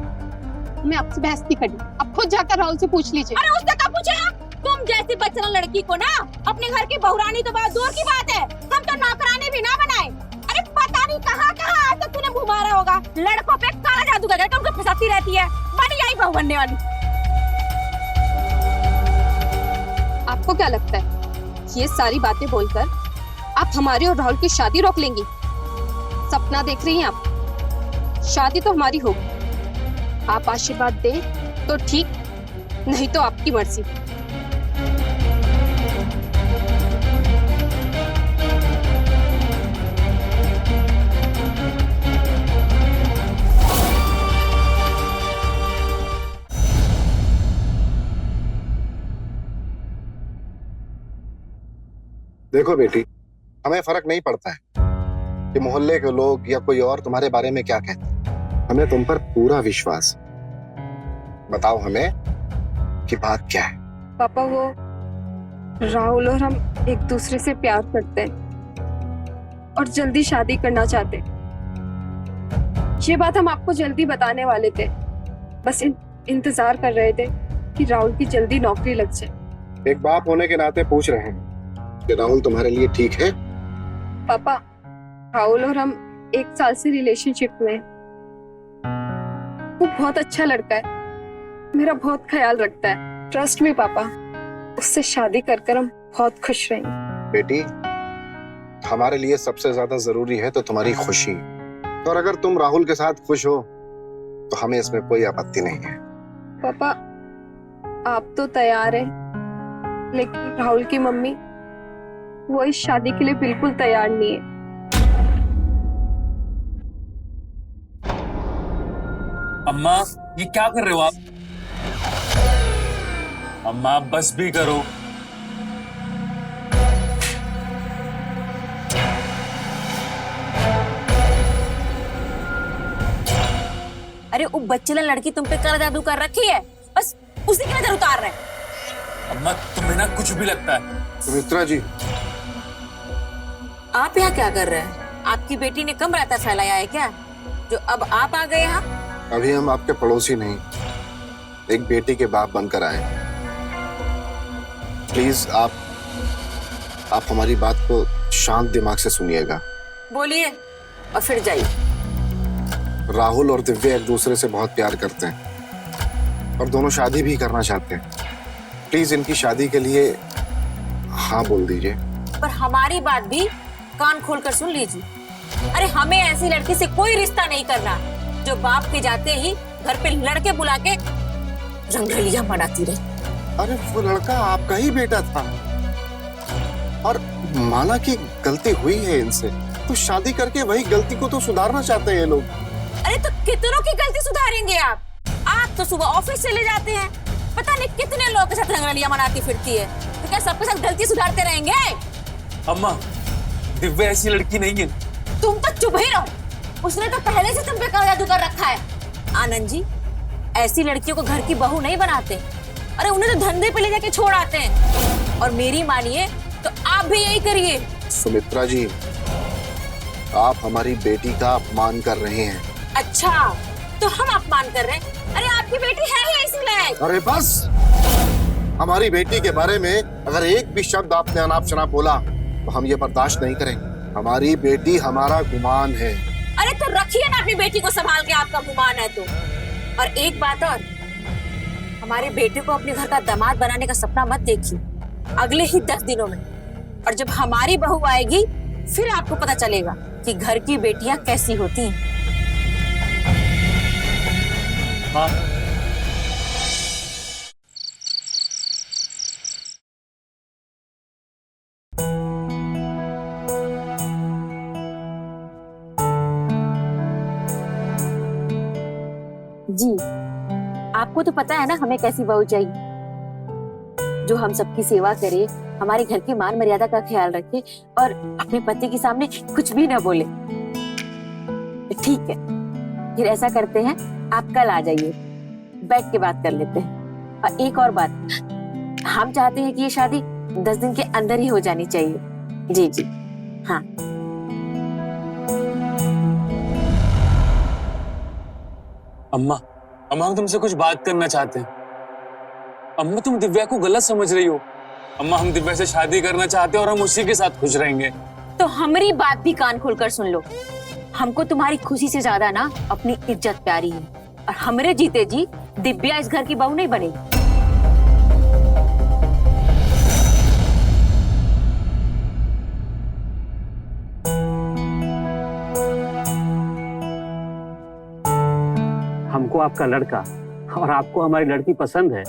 मैं आपसे बहस नहीं करनी, अब खुद जाकर राहुल से पूछ लीजिए। अरे उससे कब पूछेगा? तुम जैसी बचना लड़की को ना अपने घर की बहुरानी तो बहुत दूर की बात है, हम तो नौकरानी भी ना बनाए। अरे पता नहीं कहाँ कहाँ आज तक तूने घुमारा होगा। लड़कों पे काला जादू करके उनको फंसाती रहती है। बड़ी आई बहू बनने वाली। आपको क्या लगता है ये सारी बातें बोलकर आप हमारे और राहुल की शादी रोक लेंगी? सपना देख रही हैं आप? शादी तो हमारी होगी, आप आशीर्वाद दें तो ठीक, नहीं तो आपकी मर्जी। देखो बेटी, हमें फर्क नहीं पड़ता है कि मोहल्ले के लोग या कोई और तुम्हारे बारे में क्या कहते हैं। हमें तुम पर पूरा विश्वास है। बताओ हमें कि बात क्या है। पापा, वो राहुल और हम एक दूसरे से प्यार करते हैं और जल्दी शादी करना चाहते हैं। ये बात हम आपको जल्दी बताने वाले थे, बस इंतजार कर रहे थे कि राहुल की जल्दी नौकरी लग जाए। एक बाप होने के नाते पूछ रहे हैं कि राहुल तुम्हारे लिए ठीक है? पापा, राहुल और हम 1 साल से रिलेशनशिप में हैं। वो बहुत अच्छा लड़का है, मेरा बहुत ख्याल रखता है। ट्रस्ट मी पापा, उससे शादी कर हम बहुत खुश रहेंगे। बेटी, हमारे लिए सबसे ज्यादा जरूरी है तो तुम्हारी खुशी, और अगर तुम राहुल के साथ खुश हो तो हमें इसमें कोई आपत्ति नहीं है। पापा, आप तो तैयार हैं, लेकिन राहुल की मम्मी वो इस शादी के लिए बिल्कुल तैयार नहीं है। अम्मा, ये क्या कर रहे हो आप? अम्मा, बस भी करो। अरे वो बच्चेला लड़की तुम पे काला जादू कर रखी है, बस उसी की नजर उतार रहे। अम्मा, तुम्हें ना कुछ भी लगता है। सुमित्रा जी, आप यहाँ क्या कर रहे हैं? आपकी बेटी ने कम रायता फैलाया है क्या, जो अब आप आ गए यहाँ? अभी हम आपके पड़ोसी नहीं, एक बेटी के बाप बनकर आए। प्लीज आप हमारी बात को शांत दिमाग से सुनिएगा। बोलिए और फिर जाइए। राहुल और दिव्या एक दूसरे से बहुत प्यार करते हैं और दोनों शादी भी करना चाहते हैं। प्लीज इनकी शादी के लिए हाँ बोल दीजिए। पर हमारी बात भी कान खोलकर सुन लीजिए। अरे हमें ऐसी लड़की से कोई रिश्ता नहीं करना जो बाप के जाते ही घर पे लड़के बुला के रंगरलिया मनाती रहे। अरे वो लड़का आपका ही बेटा था, और माना कि गलती हुई है इनसे, तो शादी करके वही गलती को तो सुधारना चाहते हैं ये लोग। अरे तो कितनों की गलती सुधारेंगे आप? आप तो सुबह ऑफिस चले जाते हैं, पता नहीं कितने लोगों के साथ रंगरलिया मनाती फिरती है, तो क्या सबके साथ गलती सुधारते रहेंगे? अम्मा, दिव्या ऐसी लड़की नहीं है। तुम तो चुप ही रहो, उसने तो पहले से तुम पे काला जादू कर रखा है। आनंद जी, ऐसी लड़कियों को घर की बहू नहीं बनाते, अरे उन्हें तो धंधे पे ले जाके छोड़ आते हैं। और मेरी मानिए तो आप भी यही करिए। सुमित्रा जी, आप हमारी बेटी का अपमान कर रहे हैं। अच्छा, तो हम अपमान कर रहे हैं? अरे आपकी बेटी है ही ऐसी लायक। अरे बस, हमारी बेटी के बारे में अगर एक भी शब्द आपने अनाप शनाप बोला तो हम ये बर्दाश्त नहीं करेंगे। हमारी बेटी हमारा गुमान है। अरे तो रखिए ना अपनी बेटी को संभाल के, आपका गुमान है तो। और एक बात और, हमारे बेटे को अपने घर का दामाद बनाने का सपना मत देखिए अगले ही 10 दिनों में। और जब हमारी बहू आएगी फिर आपको पता चलेगा कि घर की बेटियां कैसी होती हैं। हाँ। जी, आपको तो पता है ना हमें कैसी बहू चाहिए, जो हम सबकी सेवा करे, हमारे घर की मान मर्यादा का ख्याल रखे और अपने पति के सामने कुछ भी ना बोले। ठीक है, फिर ऐसा करते हैं, आप कल आ जाइए, बैठ के बात कर लेते हैं। और एक और बात, हम चाहते हैं कि ये शादी 10 दिन के अंदर ही हो जानी चाहिए। जी जी हाँ। अम्मा, हम तुमसे कुछ बात करना चाहते हैं। अम्मा, तुम दिव्या को गलत समझ रही हो। अम्मा, हम दिव्या से शादी करना चाहते हैं और हम उसी के साथ खुश रहेंगे। तो हमारी बात भी कान खोलकर सुन लो। हमको तुम्हारी खुशी से ज्यादा ना अपनी इज्जत प्यारी है, और हमरे जीते जी दिव्या इस घर की बहू नहीं बनेगी। हमको आपका लड़का और आपको हमारी लड़की पसंद है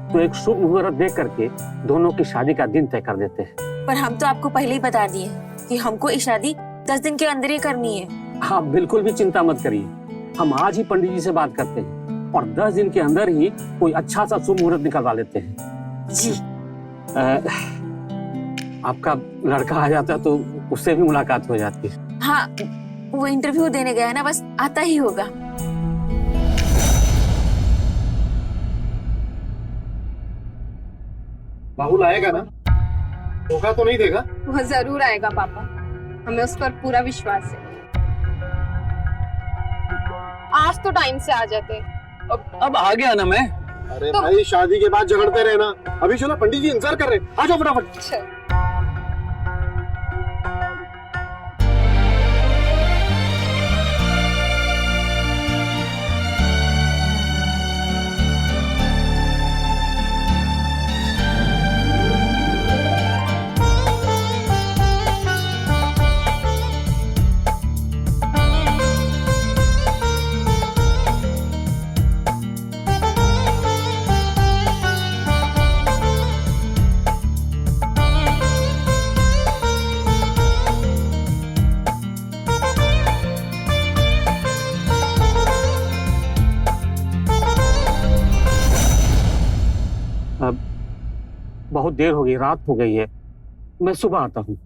तो एक शुभ मुहूर्त देख करके दोनों की शादी का दिन तय कर देते हैं। पर हम तो आपको पहले ही बता दिए कि हमको ये शादी 10 दिन के अंदर ही करनी है। आप बिल्कुल भी चिंता मत करिए, हम आज ही पंडित जी से बात करते हैं और 10 दिन के अंदर ही कोई अच्छा सा शुभ मुहूर्त निकलवा लेते हैं। जी। आपका लड़का आ जाता तो उससे भी मुलाकात हो जाती है। हाँ, वो इंटरव्यू देने गया है ना, बस आता ही होगा। राहुल आएगा ना? धोखा तो नहीं देगा? वह जरूर आएगा पापा, हमें उस पर पूरा विश्वास है। आज तो टाइम से आ जाते। अब आ गया ना मैं। अरे भाई शादी के बाद झगड़ते रहना। अभी चलो, पंडित जी इंतजार कर रहे हैं, आ जाओ फटाफट। चल। बहुत देर हो गई, रात हो गई है, मैं सुबह आता हूँ।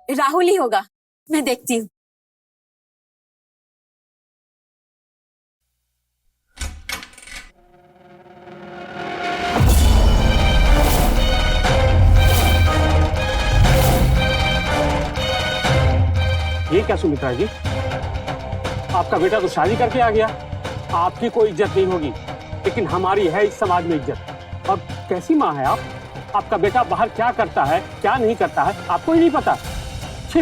राहुल ही होगा, मैं देखती हूँ। ये क्या सुमित्रा जी, आपका बेटा तो शादी करके आ गया, आपकी कोई इज्जत नहीं होगी, लेकिन हमारी है इस समाज में इज्जत। और कैसी माँ है आप? आपका बेटा बाहर क्या करता है क्या नहीं करता है आपको ही नहीं पता। छी,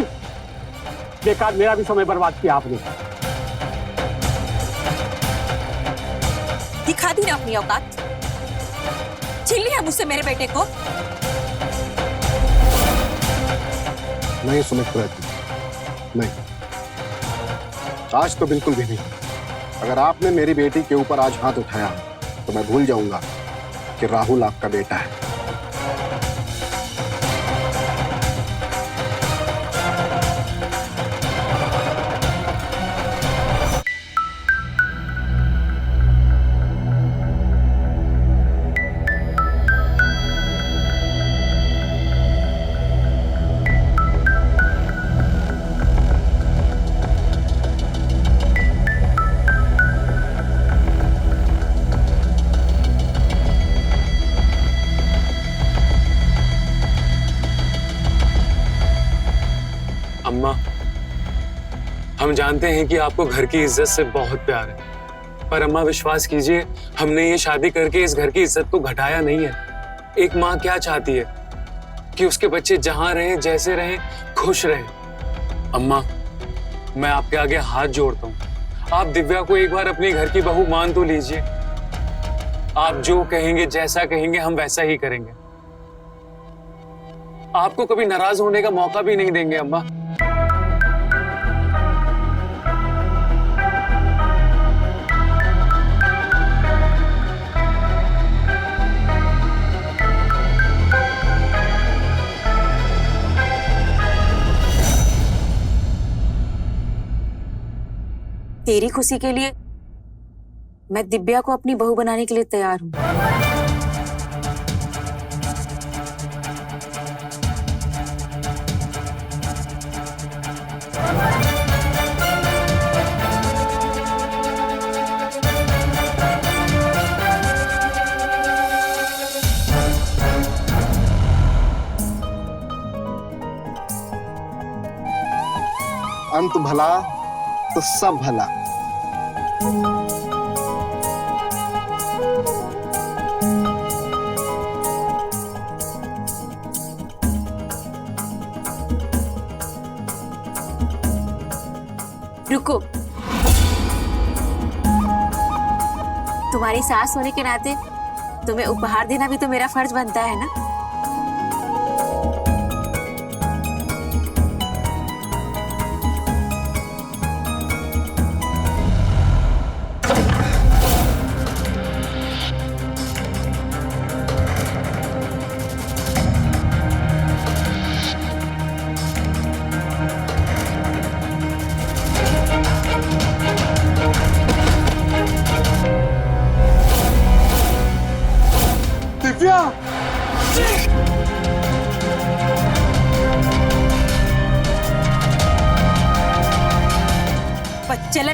बेकार मेरा भी समय बर्बाद किया आपने। दिखा दी ना अपनी औकात, छीन लिया मुझसे मेरे बेटे को। नहीं सुमित्रा जी, नहीं, आज तो बिल्कुल भी नहीं। अगर आपने मेरी बेटी के ऊपर आज हाथ उठाया तो मैं भूल जाऊंगा कि राहुल आपका बेटा है। अम्मा, हम जानते हैं कि आपको घर की इज्जत से बहुत प्यार है, पर अम्मा विश्वास कीजिए, हमने ये शादी करके इस घर की इज्जत को घटाया नहीं है। एक माँ क्या चाहती है कि उसके बच्चे जहां रहें, जैसे रहें, खुश रहें। अम्मा, मैं आपके आगे हाथ जोड़ता हूँ, आप दिव्या को एक बार अपने घर की बहू मान तो लीजिए। आप जो कहेंगे, जैसा कहेंगे, हम वैसा ही करेंगे। आपको कभी नाराज होने का मौका भी नहीं देंगे अम्मा। तेरी खुशी के लिए मैं दिव्या को अपनी बहू बनाने के लिए तैयार हूँ। अंत भला तो सब भला। रुको, तुम्हारी सास होने के नाते तुम्हें उपहार देना भी तो मेरा फर्ज बनता है ना।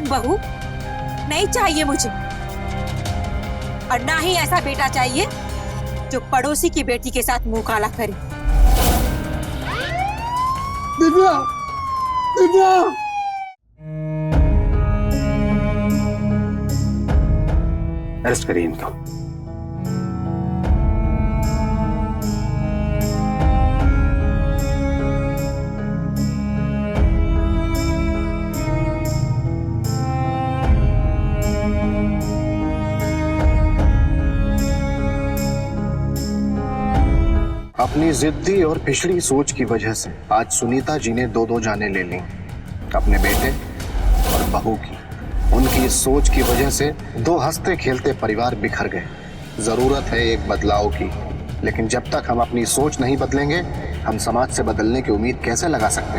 नौटंक बहू नहीं चाहिए मुझे, और ना ही ऐसा बेटा चाहिए जो पड़ोसी की बेटी के साथ मुंह काला करे। दिव्या, दिव्या, अरेस्ट करिए इनको। अपनी जिद्दी और पिछड़ी सोच की वजह से आज सुनीता जी ने दो जाने ले ली, अपने बेटे और बहू की। उनकी इस सोच की वजह से दो हंसते खेलते परिवार बिखर गए। जरूरत है एक बदलाव की, लेकिन जब तक हम अपनी सोच नहीं बदलेंगे हम समाज से बदलने की उम्मीद कैसे लगा सकते हैं?